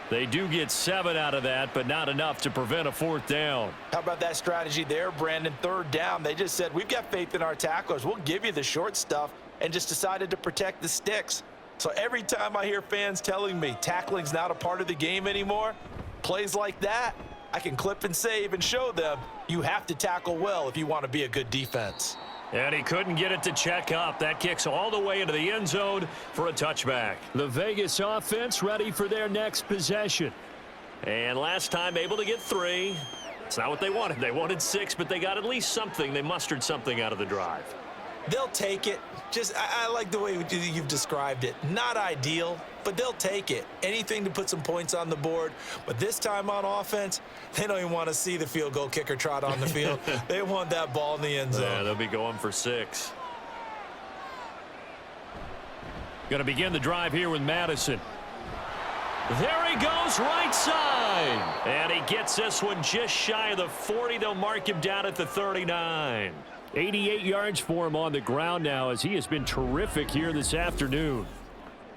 They do get 7 out of that, but not enough to prevent a 4th down. How about that strategy there, Brandon? 3rd down, they just said, we've got faith in our tacklers. We'll give you the short stuff, and just decided to protect the sticks. So every time I hear fans telling me tackling's not a part of the game anymore, plays like that, I can clip and save and show them you have to tackle well if you want to be a good defense. And he couldn't get it to check up. That kicks all the way into the end zone for a touchback. The Vegas offense ready for their next possession. And last time able to get 3. It's not what they wanted. They wanted 6, but they got at least something. They mustered something out of the drive. They'll take it. I like the way you've described it. Not ideal, but they'll take it. Anything to put some points on the board. But this time on offense, they don't even want to see the field goal kicker trot on the field. They want that ball in the end zone. Yeah, they'll be going for 6. Going to begin the drive here with Madison. There he goes, right side. And he gets this one just shy of the 40. They'll mark him down at the 39. 88 yards for him on the ground now, as he has been terrific here this afternoon.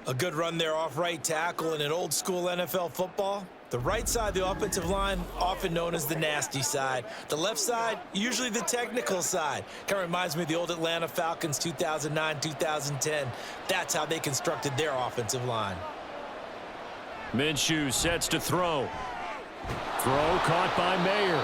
A good run there off right tackle in an old school NFL football. The right side of the offensive line, often known as the nasty side. The left side, usually the technical side. Kind of reminds me of the old Atlanta Falcons 2009, 2010. That's how they constructed their offensive line. Minshew sets to throw. Throw caught by Mayer.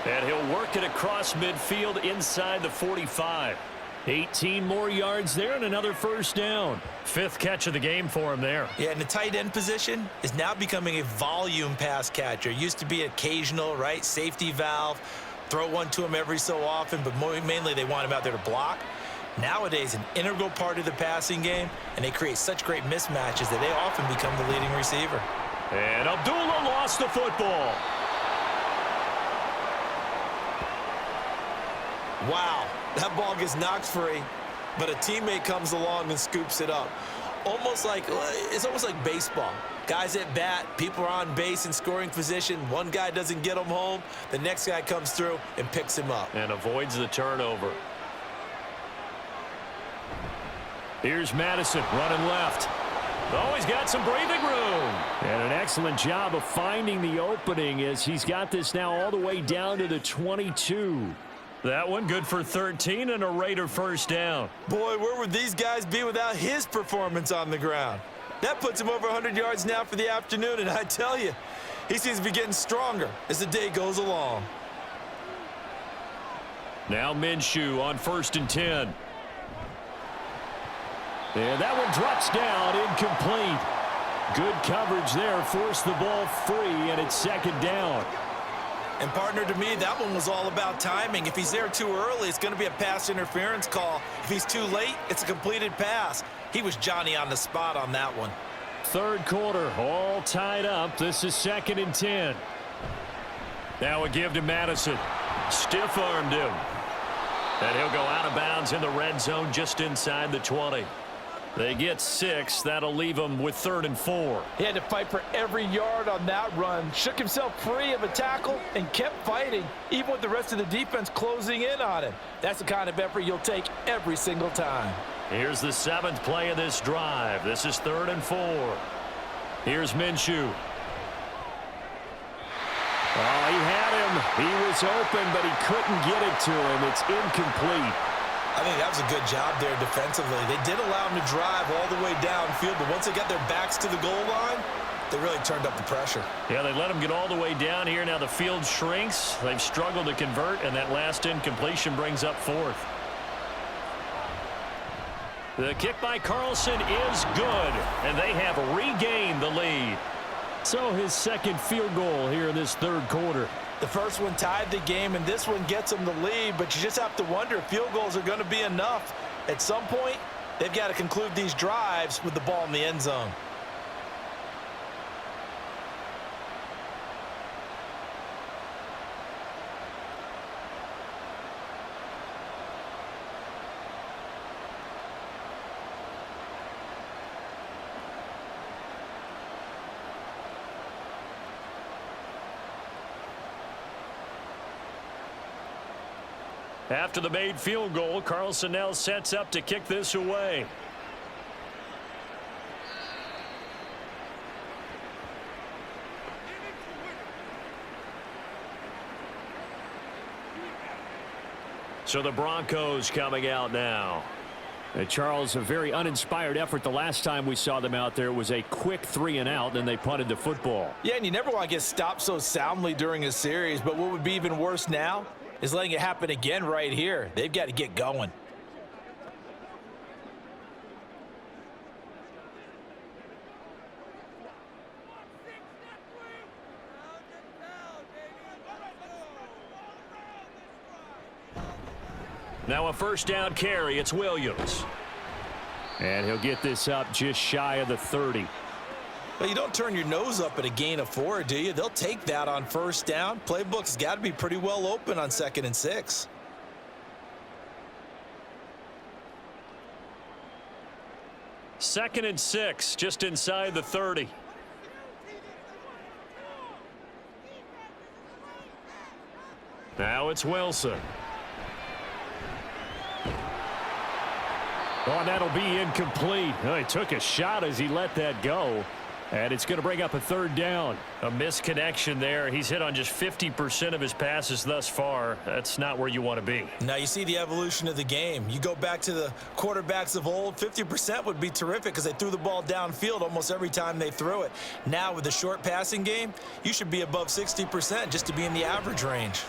And he'll work it across midfield inside the 45. 18 more yards there and another first down. 5th catch of the game for him there. Yeah, and the tight end position is now becoming a volume pass catcher. Used to be occasional, right? Safety valve. Throw one to him every so often, but mainly they want him out there to block. Nowadays, an integral part of the passing game, and they create such great mismatches that they often become the leading receiver. And Abdullah lost the football. Wow, that ball gets knocked free, but a teammate comes along and scoops it up. It's almost like baseball. Guys at bat, people are on base in scoring position. One guy doesn't get him home. The next guy comes through and picks him up. And avoids the turnover. Here's Madison running left. Oh, he's got some breathing room. And an excellent job of finding the opening as he's got this now all the way down to the 22. That one good for 13 and a Raider first down. Boy, where would these guys be without his performance on the ground? That puts him over 100 yards now for the afternoon, and I tell you, he seems to be getting stronger as the day goes along. Now Minshew on 1st and 10. And that one drops down, incomplete. Good coverage there, forced the ball free, and it's 2nd down. And partner, to me, that one was all about timing. If he's there too early, it's going to be a pass interference call. If he's too late, it's a completed pass. He was Johnny on the spot on that one. 3rd quarter, all tied up. This is 2nd and 10. Now a give to Madison. Stiff-armed him. And he'll go out of bounds in the red zone just inside the 20. They get 6. That'll leave them with 3rd and 4. He had to fight for every yard on that run. Shook himself free of a tackle and kept fighting, even with the rest of the defense closing in on him. That's the kind of effort you'll take every single time. Here's the 7th play of this drive. This is 3rd and 4. Here's Minshew. Oh, he had him. He was open, but he couldn't get it to him. It's incomplete. I think that was a good job there defensively. They did allow him to drive all the way downfield, but once they got their backs to the goal line, they really turned up the pressure. Yeah, they let him get all the way down here. Now the field shrinks. They've struggled to convert, and that last incompletion brings up 4th. The kick by Carlson is good, and they have regained the lead. So his 2nd field goal here in this 3rd quarter. The first one tied the game, and this one gets them the lead, but you just have to wonder if field goals are going to be enough. At some point, they've got to conclude these drives with the ball in the end zone. After the made field goal, Carlson now sets up to kick this away. So the Broncos coming out now. Charles, a very uninspired effort. The last time we saw them out there was a quick 3 and out, and they punted the football. Yeah, and you never want to get stopped so soundly during a series, but what would be even worse now is letting it happen again right here. They've got to get going. Now a first down carry. It's Williams. And he'll get this up just shy of the 30. Well, you don't turn your nose up at a gain of 4, do you? They'll take that on first down. Playbook's got to be pretty well open on 2nd and 6. 2nd and 6, just inside the 30. Now it's Wilson. Oh, that'll be incomplete. Oh, he took a shot as he let that go. And it's going to bring up a 3rd down. A misconnection there. He's hit on just 50% of his passes thus far. That's not where you want to be. Now you see the evolution of the game. You go back to the quarterbacks of old, 50% would be terrific because they threw the ball downfield almost every time they threw it. Now with the short passing game, you should be above 60% just to be in the average range.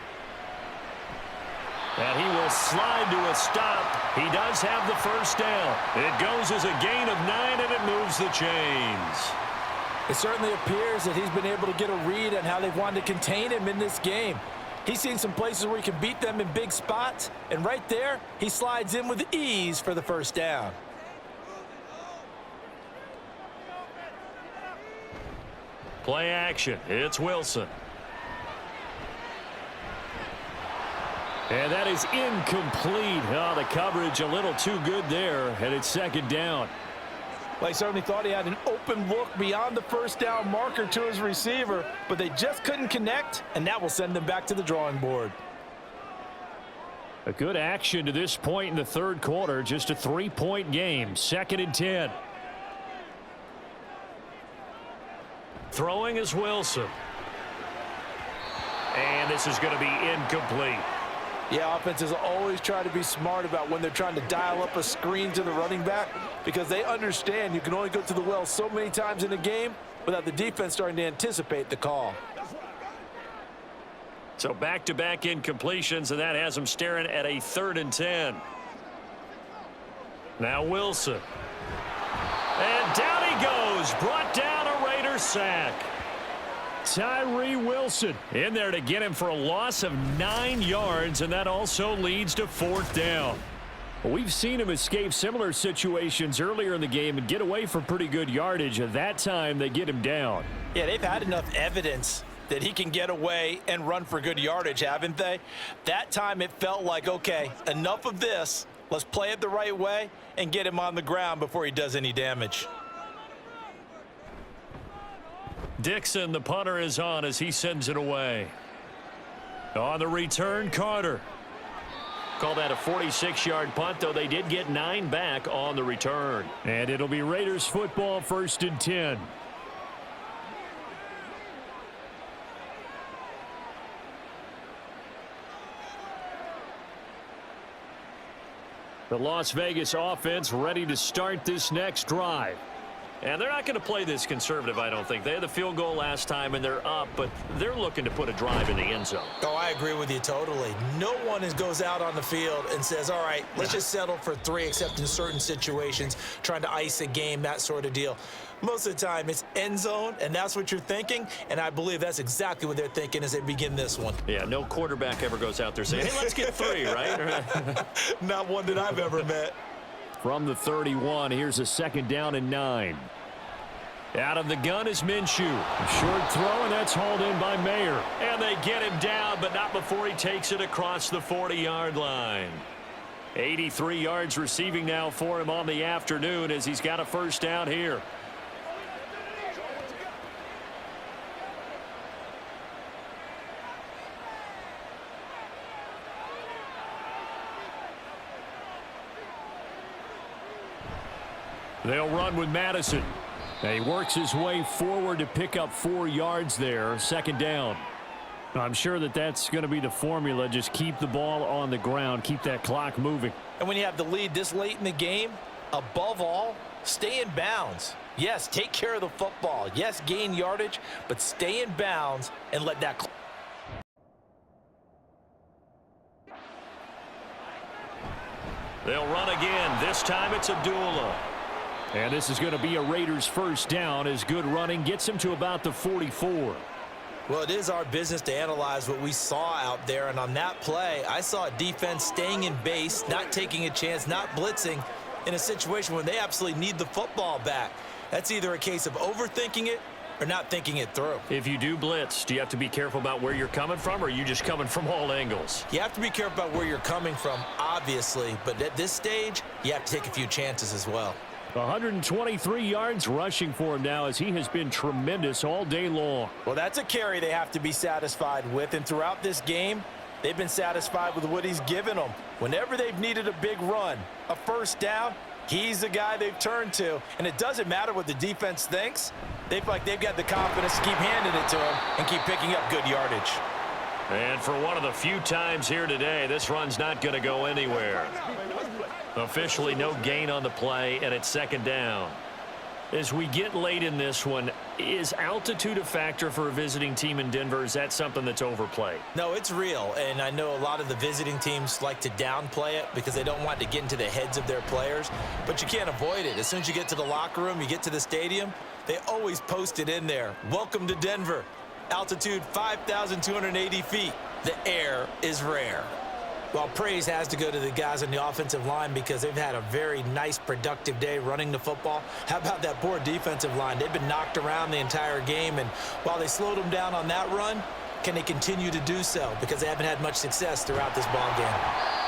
And he will slide to a stop. He does have the 1st down. It goes as a gain of 9, and it moves the chains. It certainly appears that he's been able to get a read on how they've wanted to contain him in this game. He's seen some places where he can beat them in big spots, and right there, he slides in with ease for the 1st down. Play action. It's Wilson. And that is incomplete. Oh, the coverage a little too good there, and it's 2nd down. Well, he certainly thought he had an open look beyond the 1st down marker to his receiver, but they just couldn't connect, and that will send them back to the drawing board. A good action to this point in the 3rd quarter. Just a 3-point game. 2nd and 10. Throwing is Wilson. And this is going to be incomplete. Yeah, offenses always try to be smart about when they're trying to dial up a screen to the running back because they understand you can only go to the well so many times in a game without the defense starting to anticipate the call. So back-to-back incompletions, and that has them staring at a 3rd and 10. Now Wilson. And down he goes. Brought down a Raider sack. Tyree Wilson in there to get him for a loss of 9 yards, and that also leads to 4th down. We've seen him escape similar situations earlier in the game and get away from pretty good yardage. At that time, they get him down. Yeah, they've had enough evidence that he can get away and run for good yardage, haven't they? That time it felt like, okay, enough of this. Let's play it the right way and get him on the ground before he does any damage. Dixon, the punter, is on as he sends it away. On the return, Carter. Call that a 46-yard punt, though they did get 9 back on the return. And it'll be Raiders football, 1st and 10. The Las Vegas offense ready to start this next drive. And they're not going to play this conservative, I don't think. They had the field goal last time, and they're up, but they're looking to put a drive in the end zone. Oh, I agree with you totally. No one goes out on the field and says, all right, let's just settle for 3, except in certain situations, trying to ice a game, that sort of deal. Most of the time, it's end zone, and that's what you're thinking, and I believe that's exactly what they're thinking as they begin this one. Yeah, no quarterback ever goes out there saying, hey, let's get 3, right? Not one that I've ever met. From the 31, here's a 2nd down and 9. Out of the gun is Minshew. A short throw, and that's hauled in by Mayer. And they get him down, but not before he takes it across the 40-yard line. 83 yards receiving now for him on the afternoon as he's got a 1st down here. They'll run with Madison. And he works his way forward to pick up 4 yards there. 2nd down. I'm sure that that's going to be the formula. Just keep the ball on the ground. Keep that clock moving. And when you have the lead this late in the game, above all, stay in bounds. Yes, take care of the football. Yes, gain yardage, but stay in bounds and let that clock. They'll run again. This time it's Abdullah. And this is going to be a Raiders 1st down as good running gets him to about the 44. Well, it is our business to analyze what we saw out there, and on that play, I saw a defense staying in base, not taking a chance, not blitzing in a situation when they absolutely need the football back. That's either a case of overthinking it or not thinking it through. If you do blitz, do you have to be careful about where you're coming from, or are you just coming from all angles? You have to be careful about where you're coming from, obviously, but at this stage, you have to take a few chances as well. 123 yards rushing for him now, as he has been tremendous all day long. Well, that's a carry they have to be satisfied with, and throughout this game, they've been satisfied with what he's given them. Whenever they've needed a big run, a first down, he's the guy they've turned to. And it doesn't matter what the defense thinks. They feel like they've got the confidence to keep handing it to him and keep picking up good yardage. And for one of the few times here today, this run's not going to go anywhere. Officially no gain on the play, and it's second down. As we get late in this one, is altitude a factor for a visiting team in Denver? Is that something that's overplayed? No, it's real, and I know a lot of the visiting teams like to downplay it because they don't want to get into the heads of their players, but you can't avoid it. As soon as you get to the locker room, you get to the stadium, they always post it in there. Welcome to Denver. Altitude 5,280 feet. The air is rare. Well, praise has to go to the guys on the offensive line because they've had a very nice, productive day running the football. How about that poor defensive line? They've been knocked around the entire game, and while they slowed them down on that run, can they continue to do so? Because they haven't had much success throughout this ball game.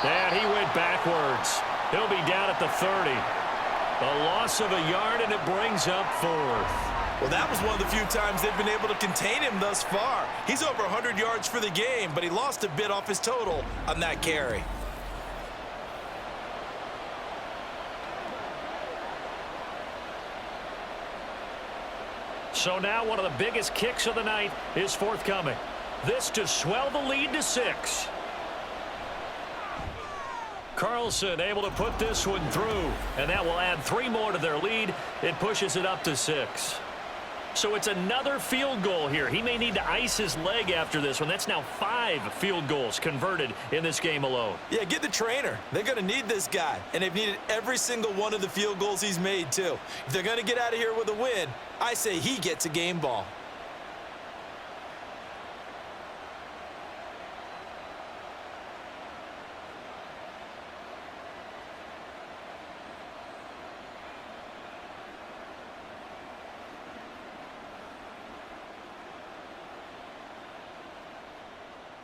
And he went backwards. He'll be down at the 30. A loss of a yard, and it brings up fourth. Well, that was one of the few times they've been able to contain him thus far. He's over 100 yards for the game, but he lost a bit off his total on that carry. So now one of the biggest kicks of the night is forthcoming. This to swell the lead to 6. Carlson able to put this one through, and that will add 3 more to their lead. It pushes it up to 6. So it's another field goal here. He may need to ice his leg after this one. That's now 5 field goals converted in this game alone. Yeah, get the trainer. They're going to need this guy, and they've needed every single one of the field goals he's made, too. If they're going to get out of here with a win, I say he gets a game ball.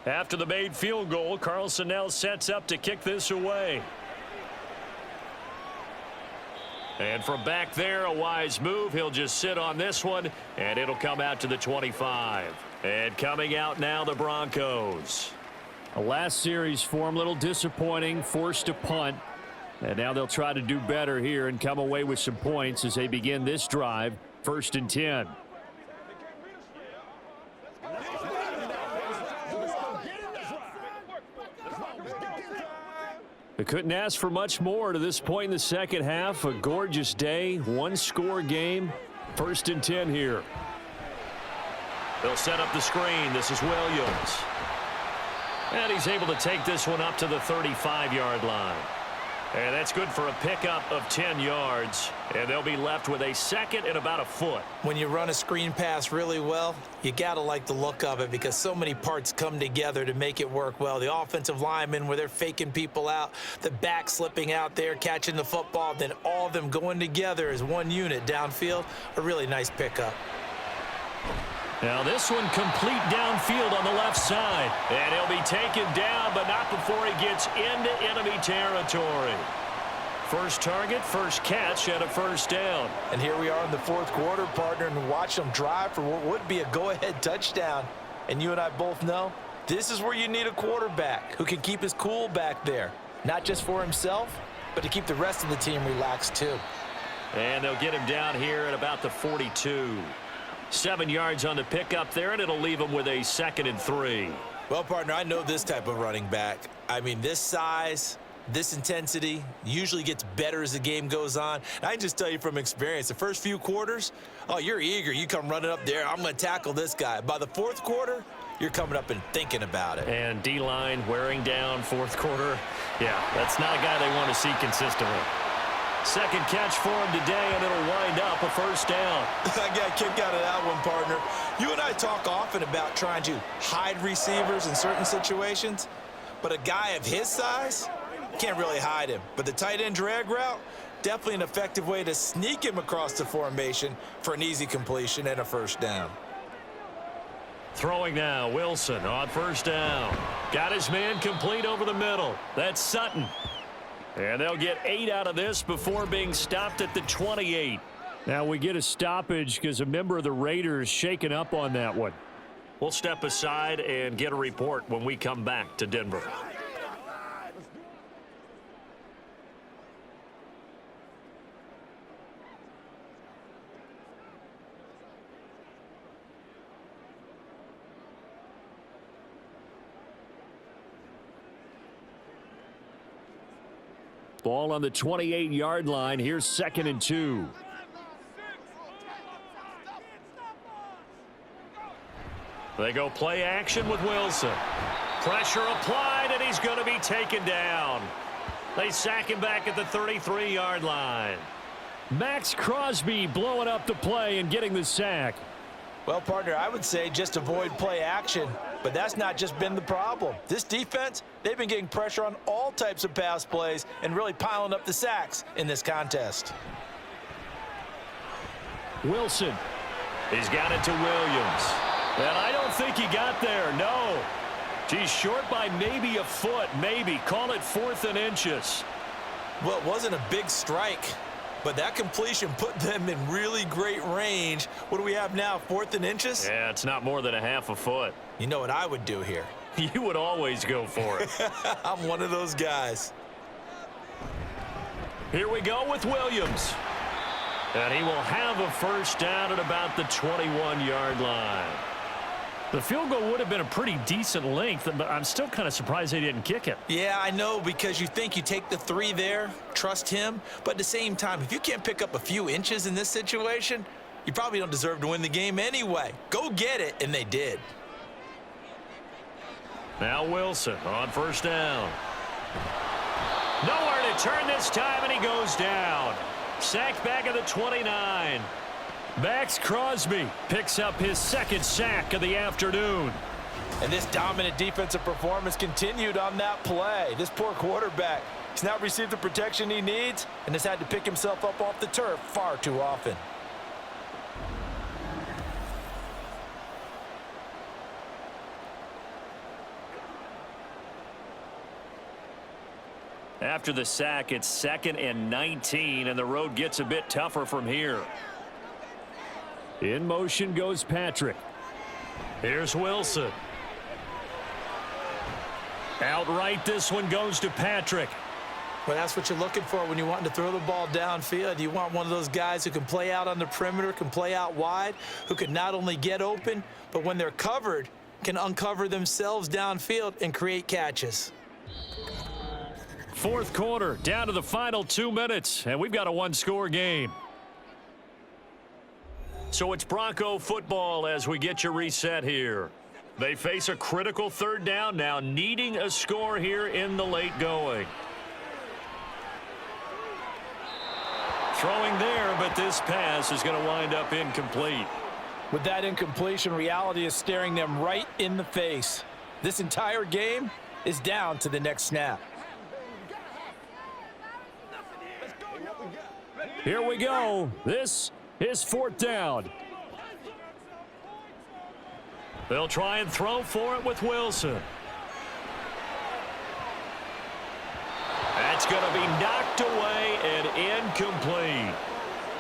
After the made field goal, Carlson now sets up to kick this away. And from back there, a wise move. He'll just sit on this one, and it'll come out to the 25. And coming out now, the Broncos. A last series for him, a little disappointing, forced to punt. And now they'll try to do better here and come away with some points as they begin this drive, 1st and 10. They couldn't ask for much more to this point in the second half. A gorgeous day, 1-score game. 1st and 10 here. They'll set up the screen. This is Williams. And he's able to take this one up to the 35-yard line. And that's good for a pickup of 10 yards. And they'll be left with a 2nd and about a foot. When you run a screen pass really well, you got to like the look of it because so many parts come together to make it work well. The offensive linemen where they're faking people out, the back slipping out there, catching the football, then all of them going together as one unit downfield. A really nice pickup. Now this one complete downfield on the left side. And he'll be taken down, but not before he gets into enemy territory. First target, first catch, and a first down. And here we are in the 4th quarter, partner, and watch them drive for what would be a go-ahead touchdown. And you and I both know this is where you need a quarterback who can keep his cool back there. Not just for himself, but to keep the rest of the team relaxed too. And they'll get him down here at about the 42. 7 yards on the pickup there, and it'll leave him with a 2nd and 3. Well, partner, I know this type of running back. I mean, this size, this intensity usually gets better as the game goes on. And I can just tell you from experience, the first few quarters, oh, you're eager. You come running up there, I'm going to tackle this guy. By the 4th quarter, you're coming up and thinking about it. And D-line wearing down 4th quarter. Yeah, that's not a guy they want to see consistently. 2nd catch for him today, and it'll wind up a first down. I got a kick out of that one, partner. You and I talk often about trying to hide receivers in certain situations, but a guy of his size can't really hide him. But the tight end drag route, definitely an effective way to sneak him across the formation for an easy completion and a first down. Throwing now, Wilson on first down. Got his man complete over the middle. That's Sutton. And they'll get 8 out of this before being stopped at the 28. Now we get a stoppage because a member of the Raiders shaken up on that one. We'll step aside and get a report when we come back to Denver. Ball on the 28-yard line. Here's 2nd and 2. They go play action with Wilson. Pressure applied, and he's going to be taken down. They sack him back at the 33-yard line. Max Crosby blowing up the play and getting the sack. Well, partner, I would say just avoid play action, but that's not just been the problem. This defense, they've been getting pressure on all types of pass plays and really piling up the sacks in this contest. Wilson. He's got it to Williams. And I don't think he got there, no. He's short by maybe a foot, maybe. Call it 4th and inches. Well, it wasn't a big strike, but that completion put them in really great range. What do we have now, 4th and inches? Yeah, it's not more than a half a foot. You know what I would do here? You would always go for it. I'm one of those guys. Here we go with Williams. And he will have a first down at about the 21-yard line. The field goal would have been a pretty decent length, but I'm still kind of surprised they didn't kick it. Yeah, I know, because you think you take the 3 there, trust him. But at the same time, if you can't pick up a few inches in this situation, you probably don't deserve to win the game anyway. Go get it, and they did. Now Wilson on first down. Nowhere to turn this time, and he goes down. Sacked back at the 29. Max Crosby picks up his 2nd sack of the afternoon. And this dominant defensive performance continued on that play. This poor quarterback, he's not received the protection he needs and has had to pick himself up off the turf far too often. After the sack, it's 2nd and 19, and the road gets a bit tougher from here. In motion goes Patrick. Here's Wilson. Outright, this one goes to Patrick. Well, that's what you're looking for when you're wanting to throw the ball downfield. You want one of those guys who can play out on the perimeter, can play out wide, who can not only get open, but when they're covered, can uncover themselves downfield and create catches. 4th quarter, down to the final 2 minutes, and we've got a 1-score game. So it's Bronco football as we get you reset here. They face a critical 3rd down now, needing a score here in the late going. Throwing there, but this pass is going to wind up incomplete. With that incompletion, reality is staring them right in the face. This entire game is down to the next snap. Here we go. This is 4th down. They'll try and throw for it with Wilson. That's going to be knocked away and incomplete.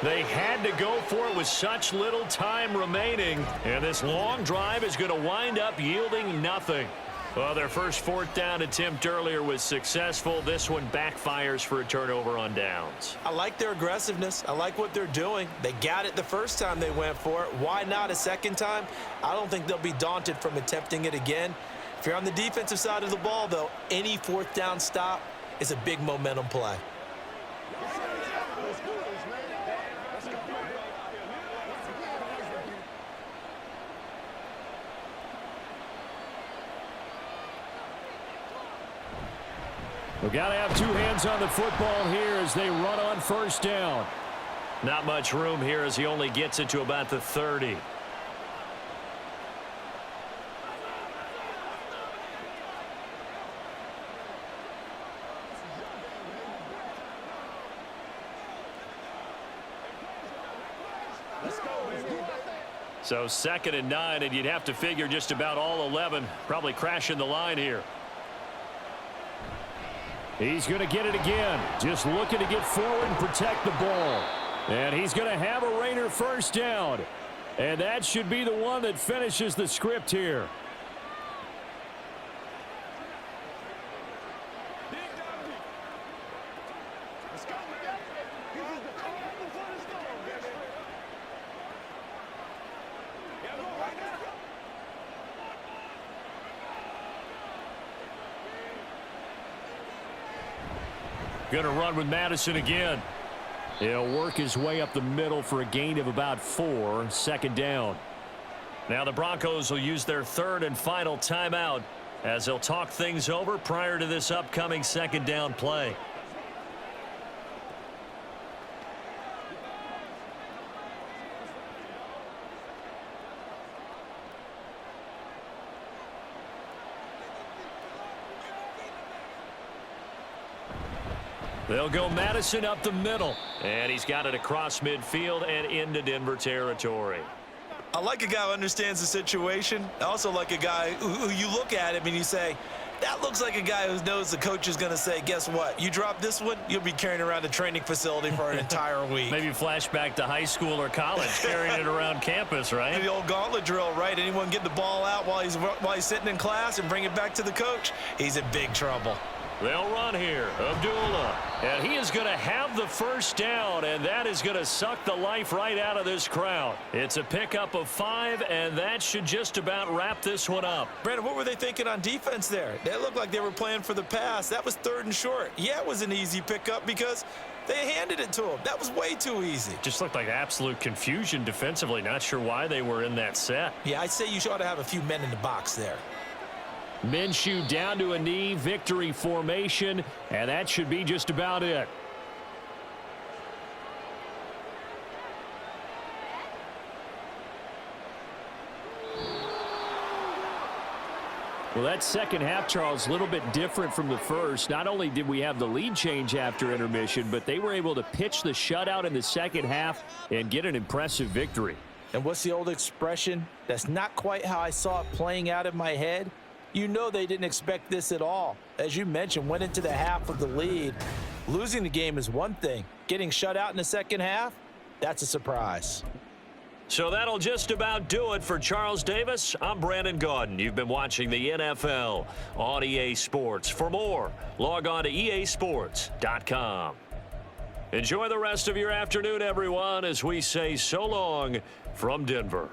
They had to go for it with such little time remaining, and this long drive is going to wind up yielding nothing. Well, their first 4th down attempt earlier was successful. This one backfires for a turnover on downs. I like their aggressiveness. I like what they're doing. They got it the first time they went for it. Why not a second time? I don't think they'll be daunted from attempting it again. If you're on the defensive side of the ball, though, any 4th down stop is a big momentum play. We've got to have 2 hands on the football here as they run on first down. Not much room here as he only gets it to about the 30. So 2nd and 9, and you'd have to figure just about all 11 probably crashing the line here. He's going to get it again. Just looking to get forward and protect the ball. And he's going to have a Raider first down. And that should be the one that finishes the script here. Going to run with Madison again. He'll work his way up the middle for a gain of about 4, second down. Now the Broncos will use their third and final timeout as they'll talk things over prior to this upcoming second down play. They'll go Madison up the middle. And he's got it across midfield and into Denver territory. I like a guy who understands the situation. I also like a guy who you look at him and you say, that looks like a guy who knows the coach is going to say, guess what? You drop this one, you'll be carrying around a training facility for an entire week. Maybe flashback to high school or college, carrying it around campus, right? The old gauntlet drill, right? Anyone get the ball out while he's sitting in class and bring it back to the coach, he's in big trouble. They'll run here. Abdullah. And he is going to have the first down, and that is going to suck the life right out of this crowd. It's a pickup of 5, and that should just about wrap this one up. Brandon, what were they thinking on defense there? They looked like they were playing for the pass. That was 3rd and short. Yeah, it was an easy pickup because they handed it to him. That was way too easy. Just looked like absolute confusion defensively. Not sure why they were in that set. Yeah, I'd say you ought to have a few men in the box there. Minshew down to a knee, victory formation, and that should be just about it. Well, that second half, Charles, a little bit different from the first. Not only did we have the lead change after intermission, but they were able to pitch the shutout in the second half and get an impressive victory. And what's the old expression? That's not quite how I saw it playing out in my head. You know they didn't expect this at all. As you mentioned, went into the half of the lead. Losing the game is one thing. Getting shut out in the second half, that's a surprise. So that'll just about do it for Charles Davis. I'm Brandon Gaudin. You've been watching the NFL on EA Sports. For more, log on to easports.com. Enjoy the rest of your afternoon, everyone, as we say so long from Denver.